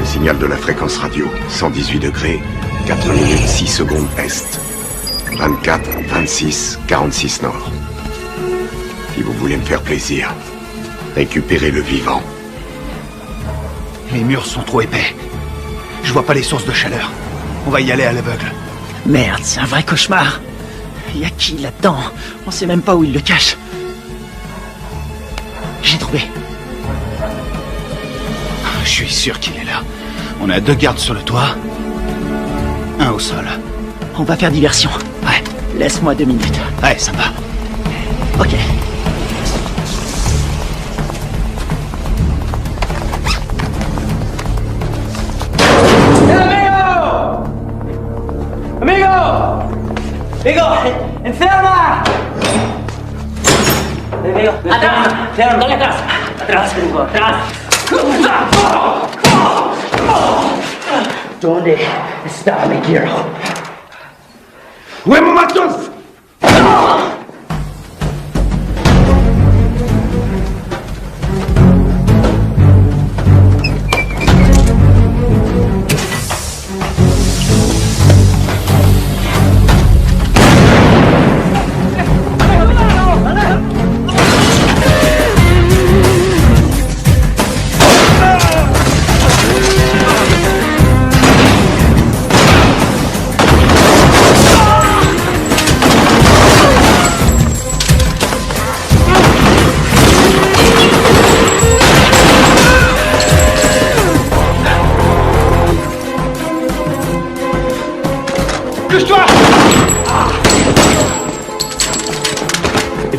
Signal de la fréquence radio, 118 degrés, 4 minutes 6 secondes est. 24, 26, 46 Nord. Si vous voulez me faire plaisir, récupérez le vivant. Les murs sont trop épais. Je vois pas les sources de chaleur. On va y aller à l'aveugle. Merde, c'est un vrai cauchemar. Y a qui là-dedans? On sait même pas où il le cache. J'ai trouvé. Je suis sûr qu'il est là. On a 2 gardes sur le toit. 1 au sol. On va faire diversion. Ouais, laisse-moi 2 minutes. Ouais, sympa. Ok. ¡Amigo! ¡Enferma! ¡Amigo! ¡Atrás! ¡Dale atrás! ¡Atrás, amigo! ¡Atrás! ¿Dónde está mi hero? ¡Huevo matos!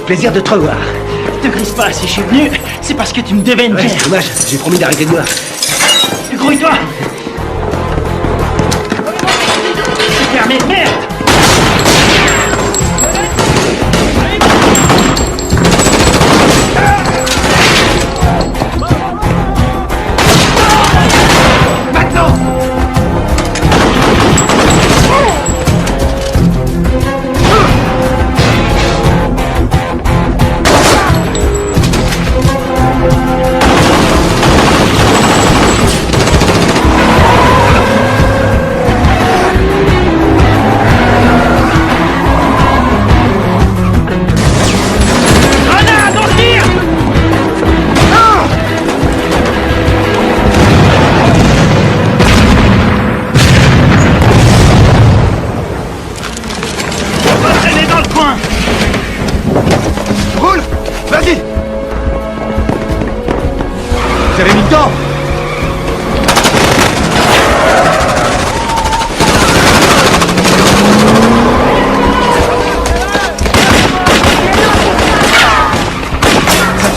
Plaisir de te revoir. Te grise pas, si je suis venu, c'est parce que tu me devais une bière. C'est dommage, j'ai promis d'arrêter de boire. Grouille-toi. C'est fermé, merde. Maintenant.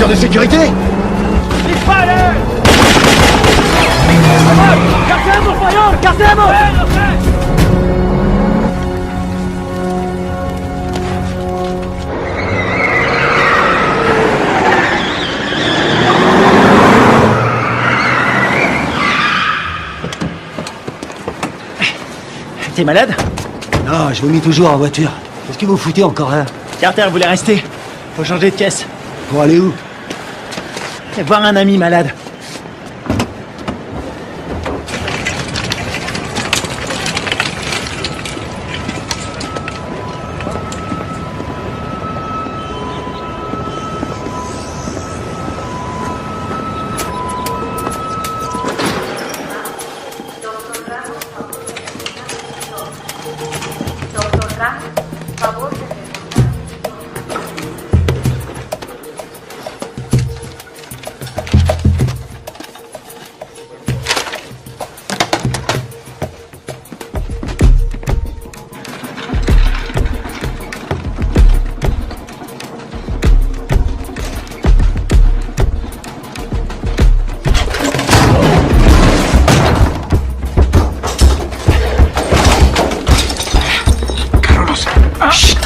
De sécurité. ¡Casemos, mayor! ¡Casemos! T'es malade? Non, je vomis toujours en voiture. Qu'est-ce que vous foutez encore là? Carter voulait rester. Faut changer de caisse. Pour aller où? Voir un ami malade.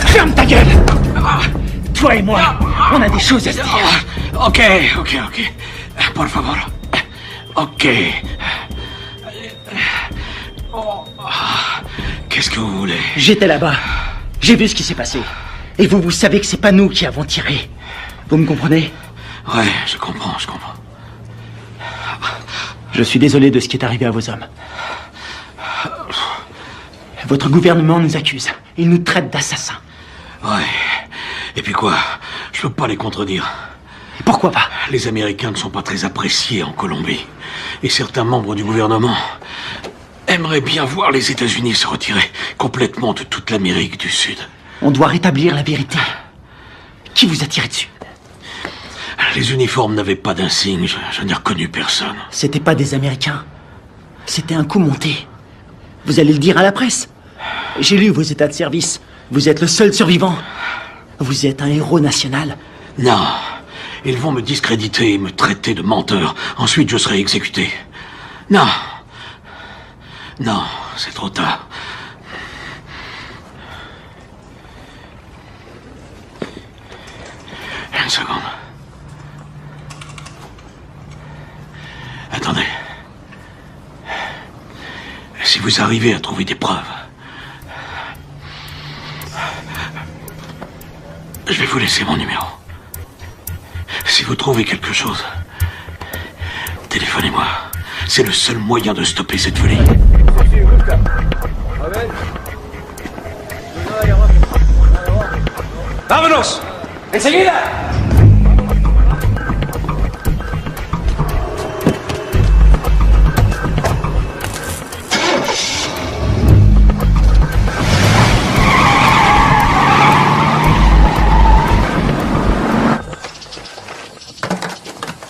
Ferme ta gueule! Toi et moi, on a des choses à se dire. Ok. Por favor. Ok. Qu'est-ce que vous voulez? J'étais là-bas. J'ai vu ce qui s'est passé. Et vous savez que c'est pas nous qui avons tiré. Vous me comprenez? Ouais, je comprends. Je suis désolé de ce qui est arrivé à vos hommes. Votre gouvernement nous accuse. Ils nous traitent d'assassins. Ouais. Et puis quoi? Je peux pas les contredire. Et pourquoi pas? Les Américains ne sont pas très appréciés en Colombie. Et certains membres du gouvernement aimeraient bien voir les États-Unis se retirer complètement de toute l'Amérique du Sud. On doit rétablir la vérité. Qui vous a tiré dessus? Les uniformes n'avaient pas d'insigne, je n'ai reconnu personne. C'était pas des Américains. C'était un coup monté. Vous allez le dire à la presse. J'ai lu vos états de service. Vous êtes le seul survivant. Vous êtes un héros national. Non. Ils vont me discréditer et me traiter de menteur. Ensuite, je serai exécuté. Non. Non, c'est trop tard. Une seconde. Attendez. Si vous arrivez à trouver des preuves, je vais vous laisser mon numéro. Si vous trouvez quelque chose, téléphonez-moi. C'est le seul moyen de stopper cette folie. ¡Vámonos! ¡Enseguida!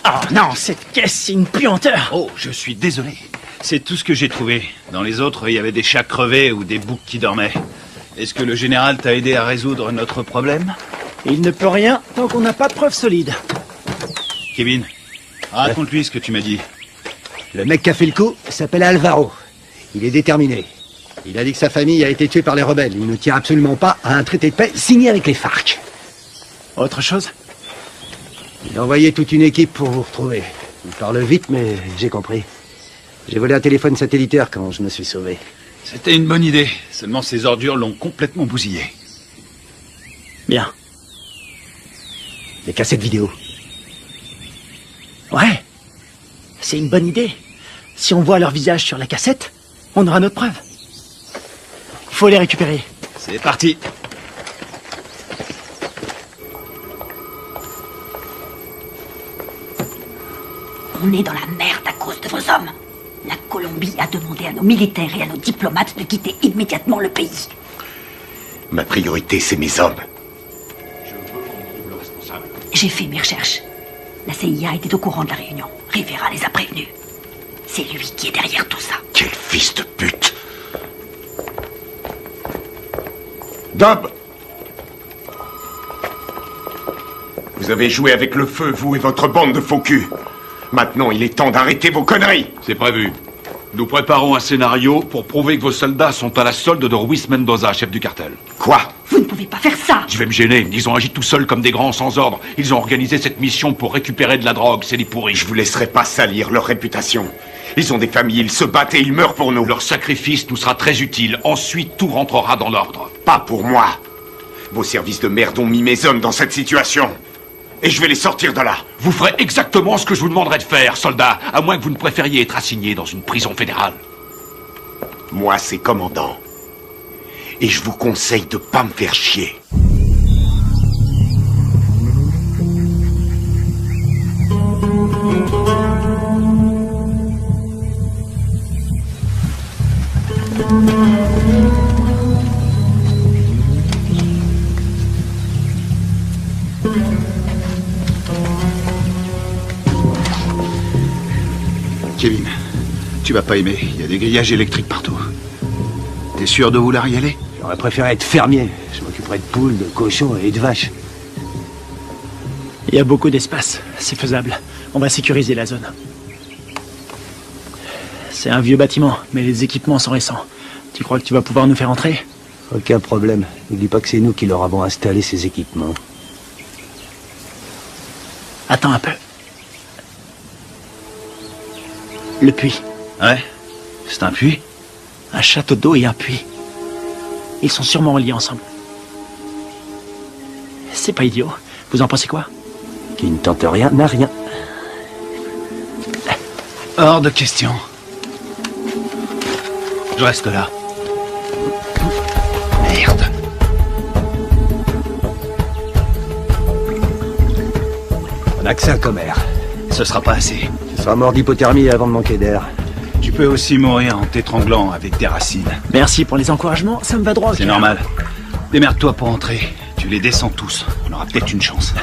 Oh non, cette caisse, c'est une puanteur. Oh, je suis désolé. C'est tout ce que j'ai trouvé. Dans les autres, il y avait des chats crevés ou des boucs qui dormaient. Est-ce que le général t'a aidé à résoudre notre problème? Il ne peut rien tant qu'on n'a pas de preuves solides. Kevin, raconte-lui ce que tu m'as dit. Le mec qui a fait le coup s'appelle Alvaro. Il est déterminé. Il a dit que sa famille a été tuée par les rebelles. Il ne tient absolument pas à un traité de paix signé avec les FARC. Autre chose? Il a envoyé toute une équipe pour vous retrouver. Il parle vite, mais j'ai compris. J'ai volé un téléphone satellitaire quand je me suis sauvé. C'était une bonne idée. Seulement ces ordures l'ont complètement bousillé. Bien. Les cassettes vidéo. Ouais. C'est une bonne idée. Si on voit leur visage sur la cassette, on aura notre preuve. Il faut les récupérer. C'est parti. On est dans la merde à cause de vos hommes. La Colombie a demandé à nos militaires et à nos diplomates de quitter immédiatement le pays. Ma priorité, c'est mes hommes. J'ai fait mes recherches. La CIA était au courant de la réunion. Rivera les a prévenus. C'est lui qui est derrière tout ça. Quel fils de pute! Dob! Vous avez joué avec le feu, vous et votre bande de faux culs. Maintenant, il est temps d'arrêter vos conneries. C'est prévu. Nous préparons un scénario pour prouver que vos soldats sont à la solde de Ruiz Mendoza, chef du cartel. Quoi? Vous ne pouvez pas faire ça. Je vais me gêner. Ils ont agi tout seuls comme des grands sans ordre. Ils ont organisé cette mission pour récupérer de la drogue. C'est des pourris. Je vous laisserai pas salir leur réputation. Ils ont des familles, ils se battent et ils meurent pour nous. Leur sacrifice nous sera très utile. Ensuite, tout rentrera dans l'ordre. Pas pour moi. Vos services de merde ont mis mes hommes dans cette situation. Et je vais les sortir de là. Vous ferez exactement ce que je vous demanderai de faire, soldat, à moins que vous ne préfériez être assigné dans une prison fédérale. Moi, c'est commandant. Et je vous conseille de pas me faire chier. Kevin, tu vas pas aimer. Il y a des grillages électriques partout. T'es sûr de vouloir y aller? J'aurais préféré être fermier. Je m'occuperais de poules, de cochons et de vaches. Il y a beaucoup d'espace. C'est faisable. On va sécuriser la zone. C'est un vieux bâtiment, mais les équipements sont récents. Tu crois que tu vas pouvoir nous faire entrer? Aucun problème. N'oublie pas que c'est nous qui leur avons installé ces équipements. Attends un peu. Le puits. Ouais? C'est un puits? Un château d'eau et un puits. Ils sont sûrement reliés ensemble. C'est pas idiot. Vous en pensez quoi? Qui ne tente rien n'a rien. Hors de question. Je reste là. Merde. Vaccin comme air. Ce sera pas assez. Tu seras mort d'hypothermie avant de manquer d'air. Tu peux aussi mourir en t'étranglant avec des racines. Merci pour les encouragements, ça me va droit au C'est cœur. normal. Démerde-toi pour entrer. Tu les descends tous. On aura peut-être une chance.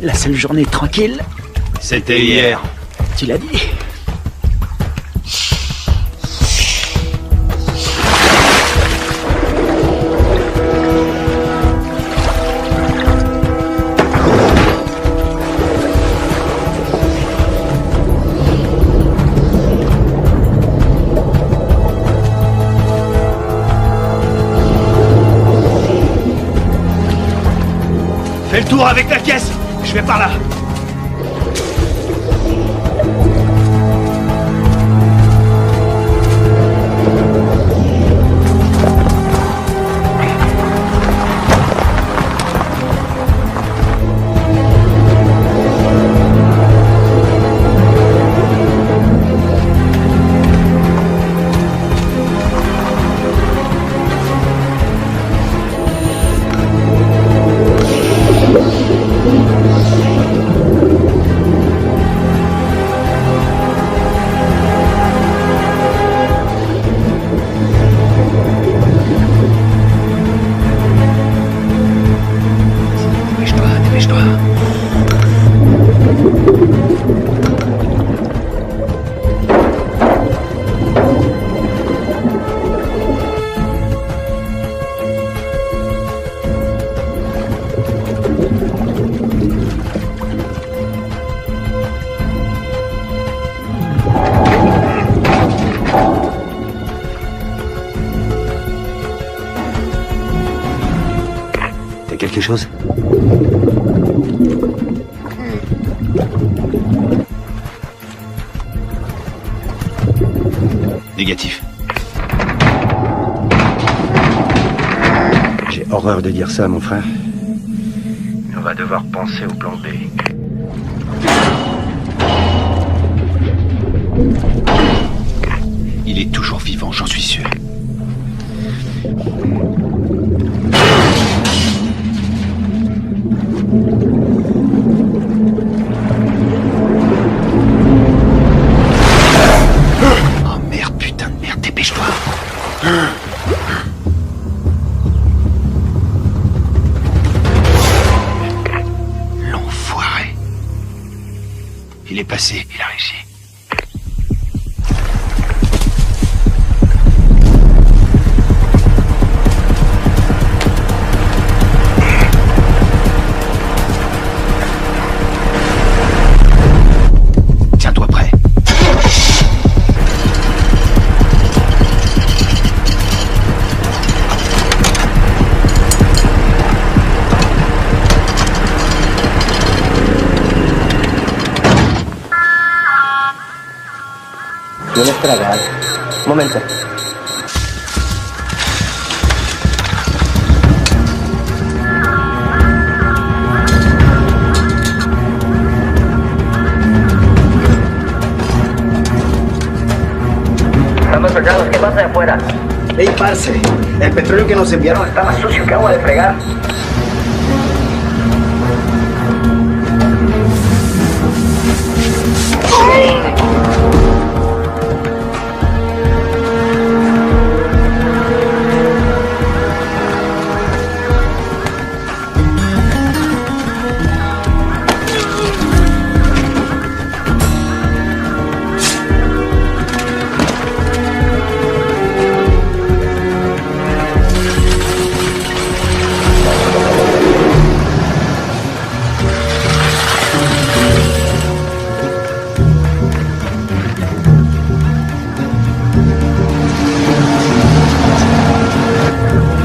La seule journée tranquille, c'était hier. Tu l'as dit. Fais le tour avec la caisse. Je vais par là. Quelque chose? Négatif. J'ai horreur de dire ça, mon frère. On va devoir penser au plan B. Il est toujours vivant, j'en suis sûr. Oh merde, putain de merde, dépêche-toi. L'enfoiré. Il est passé, il a réussi. Tiens-toi prêt. ¿Tienes tragar? Un momento. Estamos soldados, ¿qué pasa de afuera? Ey, parce, el petróleo que nos enviaron Está más sucio que agua de fregar.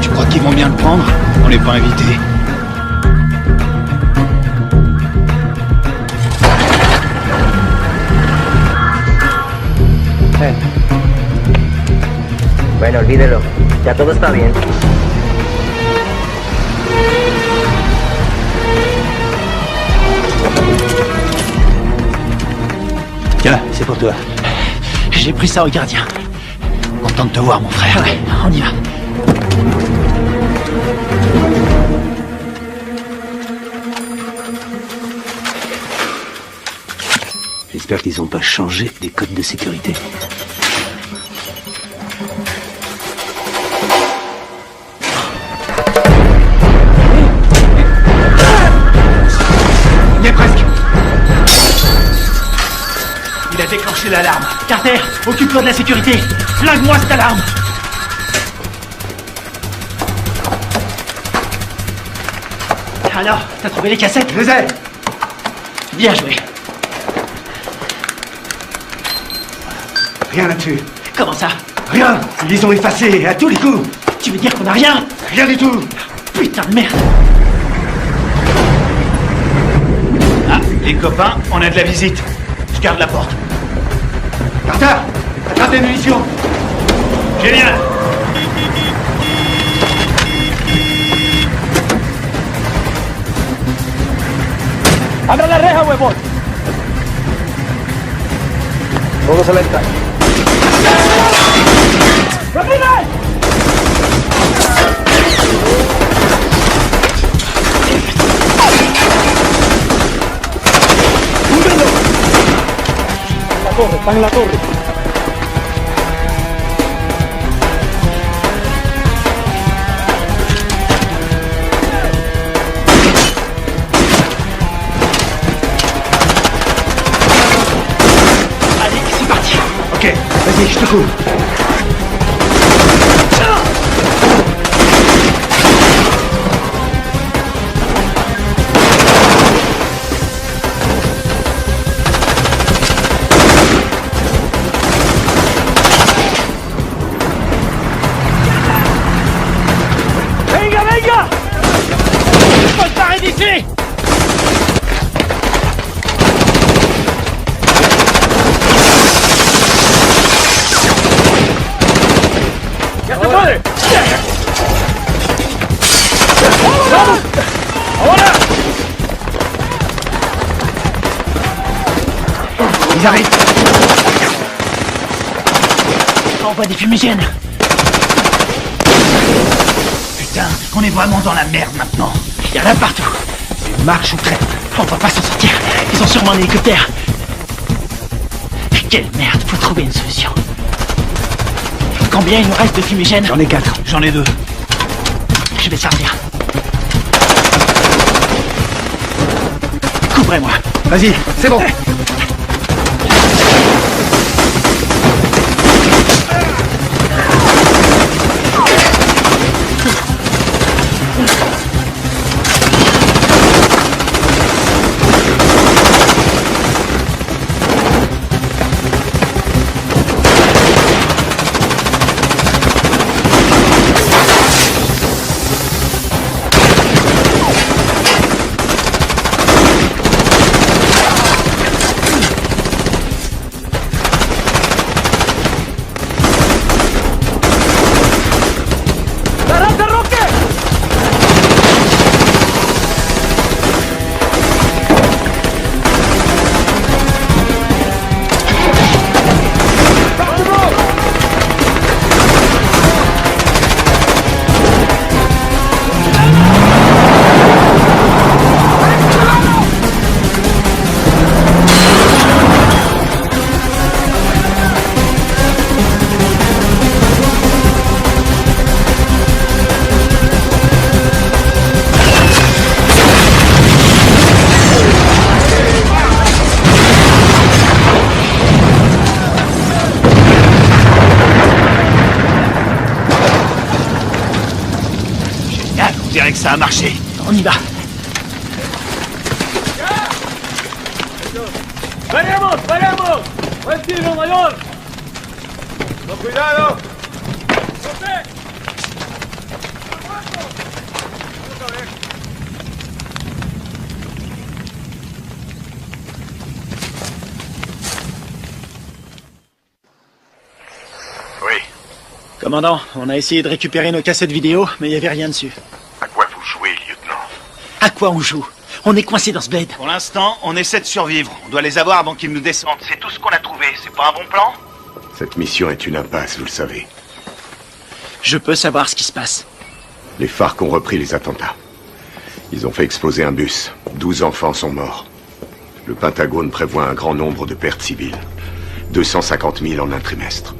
Tu crois qu'ils vont bien le prendre? On n'est pas invités. Bueno, olvídelo. Ya todo está bien. Tiens, c'est pour toi. J'ai pris ça au gardien. Content de te voir, mon frère. Ouais, on y va. J'espère qu'ils n'ont pas changé les codes de sécurité. Il est presque. Il a déclenché l'alarme. Carter, occupe-toi de la sécurité. Flingue-moi cette alarme. Alors, t'as trouvé les cassettes? Je les ai. Bien joué. Rien là-dessus. Comment ça? Rien. Ils les ont effacés à tous les coups. Tu veux dire qu'on a rien? Rien du tout. Putain de merde. Ah, les copains, on a de la visite. Je garde la porte. Carter, attrape les munitions. Génial. ¡Abra la reja, huevón! Todos alerta. ¡Camina! ¡Húndenlo! La torre, están en la torre. Ok, vas-y, je te couvre. ¡Venga, venga! ¡Faut se barrer d'ici! ¡Ya se puede! ¡Vamos! ¡Ahora! Ils arrivent. On voit des fumigènes. Putain, on est vraiment dans la merde maintenant. Il y en a partout. Marche ou crête. On va pas s'en sortir. Ils ont sûrement un hélicoptère. Quelle merde, faut trouver une solution. Combien il nous reste de fumigènes? J'en ai 4. J'en ai 2. Je vais servir. Couvrez-moi. Vas-y, c'est bon. On dirait que ça a marché. On y va. ¡Venemos, venemos! ¡Buen tiro, mayor! ¡Con cuidado! Oui. Commandant, on a essayé de récupérer nos cassettes vidéo, mais il n'y avait rien dessus. À quoi vous jouez, lieutenant? À quoi on joue? On est coincé dans ce bled. Pour l'instant, on essaie de survivre. On doit les avoir avant qu'ils nous descendent. C'est tout ce qu'on a trouvé. C'est pas un bon plan? Cette mission est une impasse, vous le savez. Je peux savoir ce qui se passe. Les FARC ont repris les attentats. Ils ont fait exploser un bus. 12 enfants sont morts. Le Pentagone prévoit un grand nombre de pertes civiles. 250 000 en un trimestre.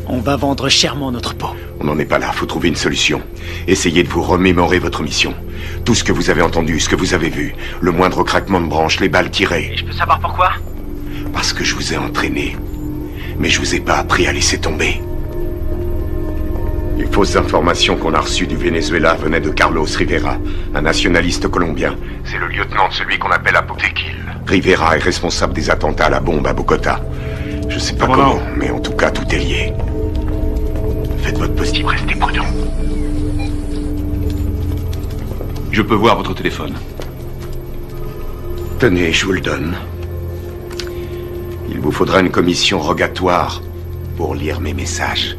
On va vendre chèrement notre peau. On n'en est pas là, faut trouver une solution. Essayez de vous remémorer votre mission. Tout ce que vous avez entendu, ce que vous avez vu. Le moindre craquement de branche, les balles tirées. Et je peux savoir pourquoi? Parce que je vous ai entraîné. Mais je vous ai pas appris à laisser tomber. Les fausses informations qu'on a reçues du Venezuela venaient de Carlos Rivera, un nationaliste colombien. C'est le lieutenant de celui qu'on appelle Apotequil. Rivera est responsable des attentats à la bombe à Bogota. Je sais pas comment, mais en tout cas, tout est lié. Faites votre possible, restez prudent. Je peux voir votre téléphone. Tenez, je vous le donne. Il vous faudra une commission rogatoire pour lire mes messages.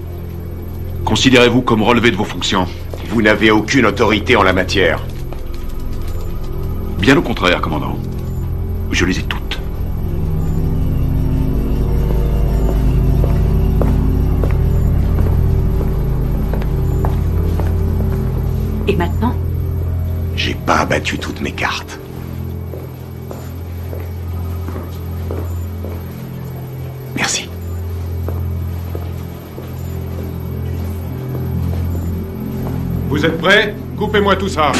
Considérez-vous comme relevé de vos fonctions? Vous n'avez aucune autorité en la matière. Bien au contraire, commandant. Je les ai toutes. Et maintenant? J'ai pas abattu toutes mes cartes. Merci. Vous êtes prêts? Coupez-moi tout ça.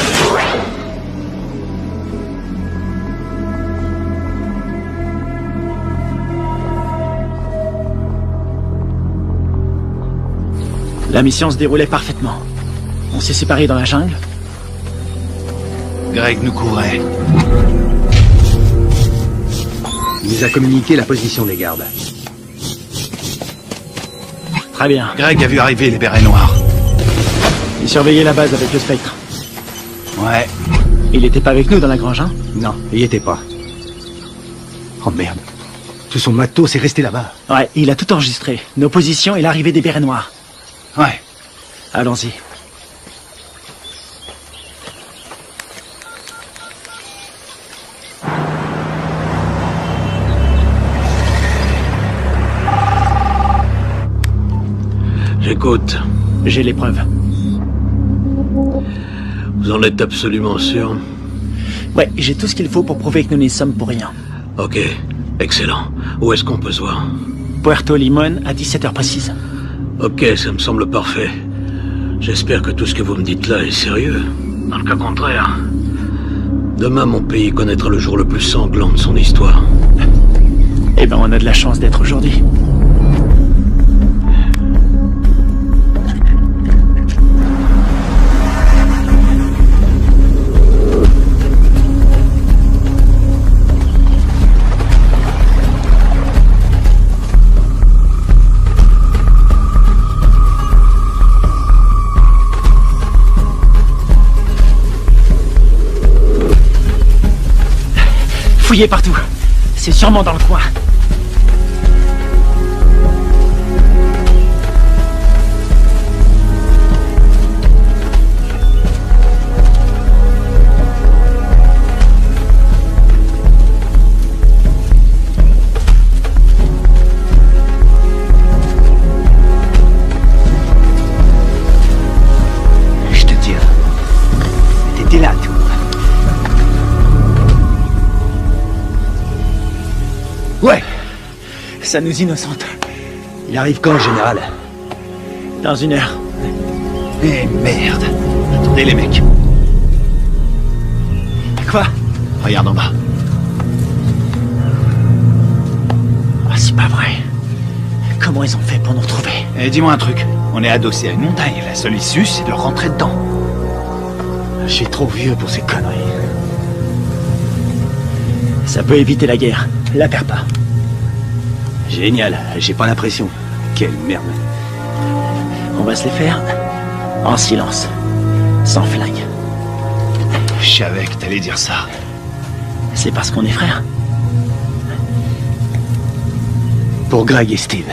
La mission se déroulait parfaitement. On s'est séparés dans la jungle. Greg nous couvrait. Il nous a communiqué la position des gardes. Très bien. Greg a vu arriver les bérets noirs. Il surveillait la base avec le spectre. Ouais. Il était pas avec nous dans la grange, hein? Non, il y était pas. Oh merde. Tout son matos est resté là-bas. Ouais, il a tout enregistré. Nos positions et l'arrivée des bérets noirs. Ouais. Allons-y. J'écoute. J'ai les preuves. Vous en êtes absolument sûr? Ouais, j'ai tout ce qu'il faut pour prouver que nous n'y sommes pour rien. Ok, excellent. Où est-ce qu'on peut se voir? Puerto Limón à 17h précise. Ok, ça me semble parfait. J'espère que tout ce que vous me dites là est sérieux. Dans le cas contraire, demain mon pays connaîtra le jour le plus sanglant de son histoire. Eh ben, on a de la chance d'être aujourd'hui. Fouillez partout. C'est sûrement dans le coin. Je te dis, t'étais là, toi. Ouais. Ça nous innocente. Il arrive quand, général? Dans 1 heure. Eh merde. Attendez les mecs. Quoi? Regarde en bas. Ah, c'est pas vrai. Comment ils ont fait pour nous retrouver? Eh, dis-moi un truc. On est adossé à une montagne. La seule issue, c'est de rentrer dedans. Je suis trop vieux pour ces conneries. Ça peut éviter la guerre. La perds pas. Génial, j'ai pas l'impression. Quelle merde. On va se les faire en silence. Sans flingue. Je savais que t'allais dire ça. C'est parce qu'on est frères. Pour Greg et Steve.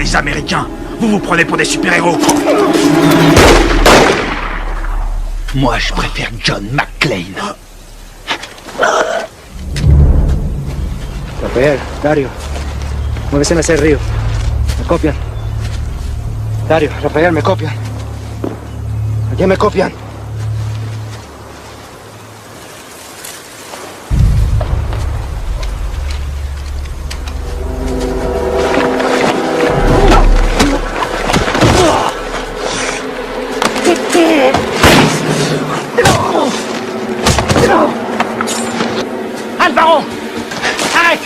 les Américains. Vous vous prenez pour des super-héros. Moi, je préfère John McClane. Rafael, Dario, muévese hacia el río. Me copian. Dario, Rafael, me copian. Allá me copian. Alvaro! Arrête!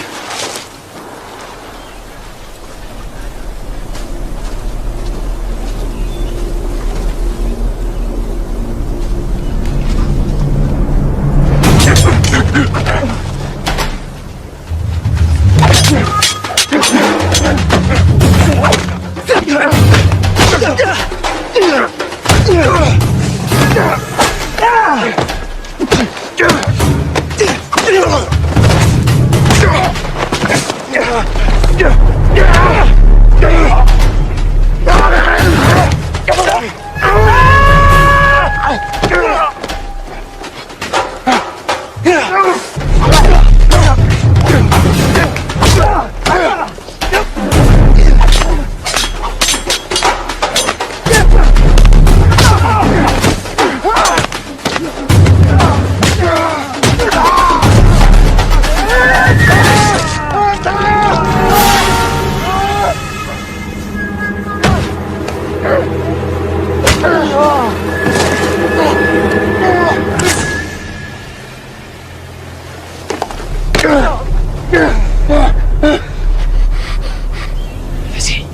Vas-y.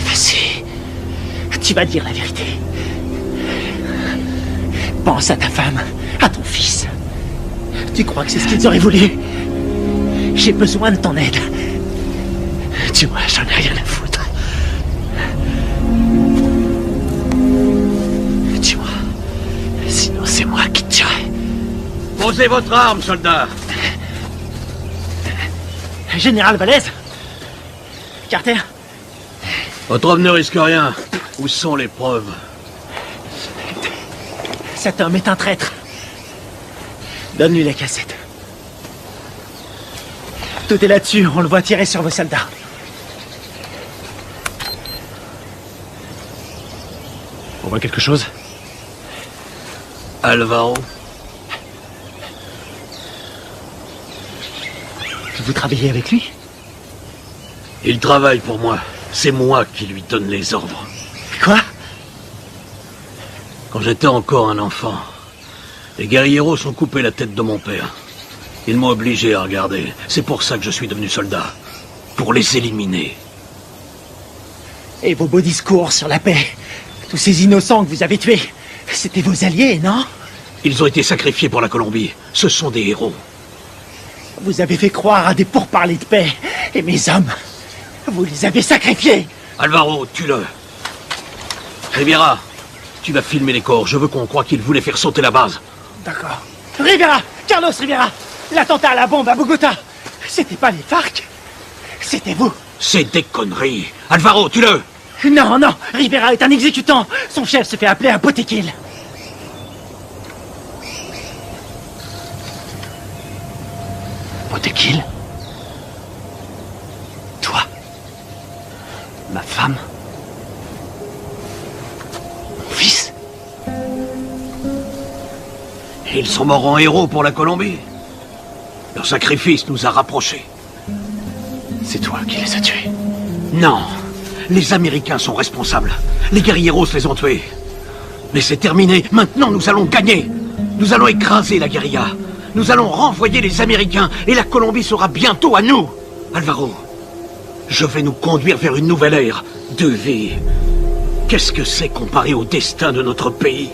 Vas-y. Tu vas dire la vérité. Pense à ta femme, à ton fils. Tu crois que c'est ce qu'ils auraient voulu? J'ai besoin de ton aide. Tu vois, j'en ai rien à foutre. Tu vois, sinon c'est moi qui te tuerai. Posez votre arme, soldat. Général Valez? Carter? Votre homme ne risque rien. Où sont les preuves? Cet homme est un traître. Donne-lui la cassette. Tout est là-dessus, on le voit tirer sur vos soldats. On voit quelque chose? Alvaro? Vous travaillez avec lui? Il travaille pour moi. C'est moi qui lui donne les ordres. Quoi? Quand j'étais encore un enfant, les guerrieros ont coupé la tête de mon père. Ils m'ont obligé à regarder. C'est pour ça que je suis devenu soldat. Pour les éliminer. Et vos beaux discours sur la paix? Tous ces innocents que vous avez tués, c'était vos alliés, non? Ils ont été sacrifiés pour la Colombie. Ce sont des héros. Vous avez fait croire à des pourparlers de paix. Et mes hommes, vous les avez sacrifiés. Alvaro, tue-le. Riviera, tu vas filmer les corps. Je veux qu'on croie qu'ils voulaient faire sauter la base. D'accord. Rivera! Carlos Rivera! L'attentat à la bombe à Bogota! C'était pas les FARC? C'était vous! C'est des conneries! Alvaro, tue-le! Non, non! Rivera est un exécutant! Son chef se fait appeler un Botequil! Botequil? Toi? Ma femme? Mon fils? Ils sont morts en héros pour la Colombie. Leur sacrifice nous a rapprochés. C'est toi qui les as tués? Non. Les Américains sont responsables. Les guerrieros les ont tués. Mais c'est terminé. Maintenant, nous allons gagner. Nous allons écraser la guérilla. Nous allons renvoyer les Américains et la Colombie sera bientôt à nous. Alvaro, je vais nous conduire vers une nouvelle ère de vie. Qu'est-ce que c'est comparé au destin de notre pays?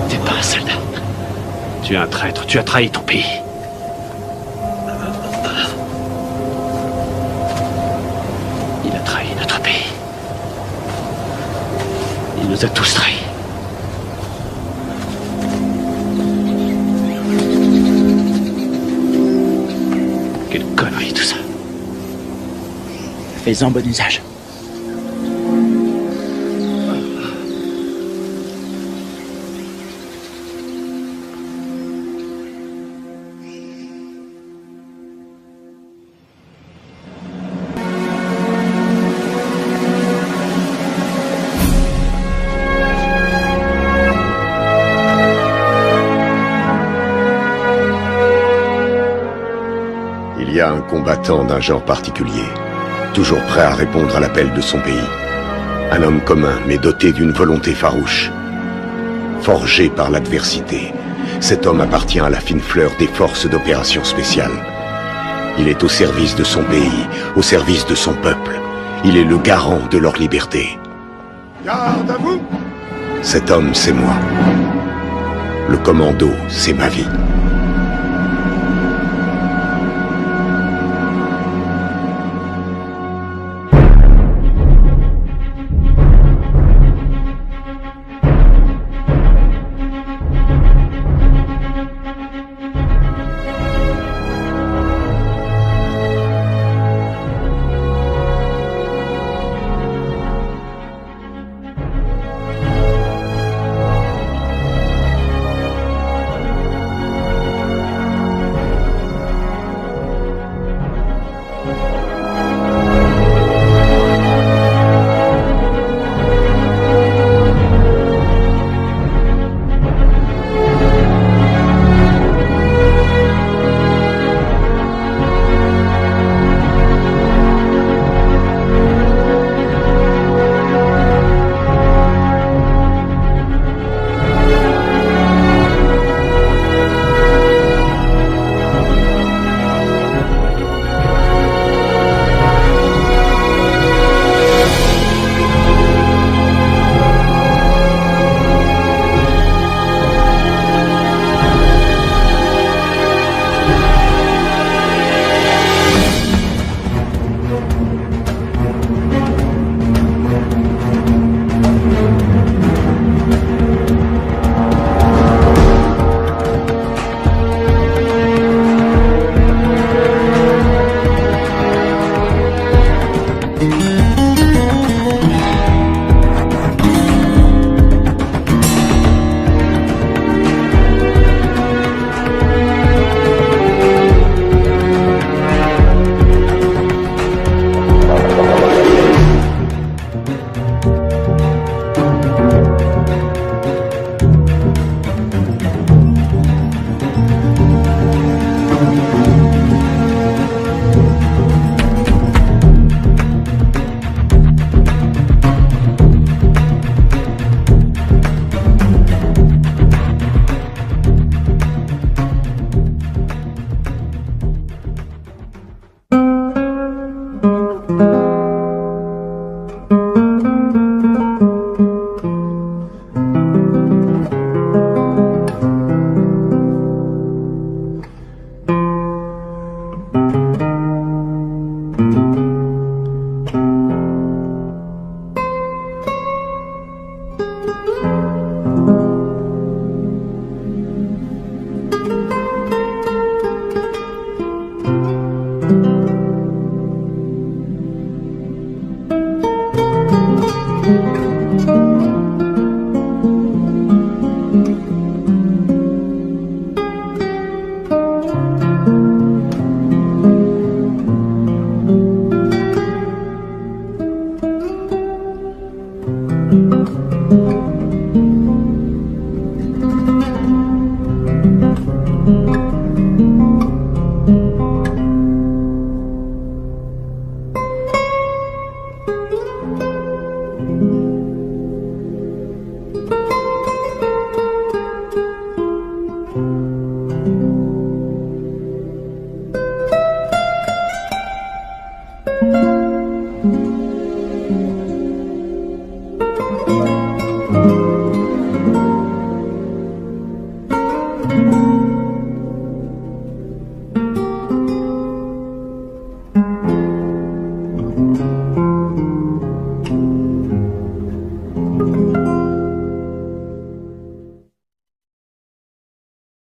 T'es pas un soldat. Tu es un traître, tu as trahi ton pays. Il a trahi notre pays. Il nous a tous trahis. Quelle connerie tout ça. Fais-en bon usage. Il y a un combattant d'un genre particulier, toujours prêt à répondre à l'appel de son pays. Un homme commun, mais doté d'une volonté farouche. Forgé par l'adversité, cet homme appartient à la fine fleur des forces d'opération spéciales. Il est au service de son pays, au service de son peuple. Il est le garant de leur liberté. Garde à vous! Cet homme, c'est moi. Le commando, c'est ma vie.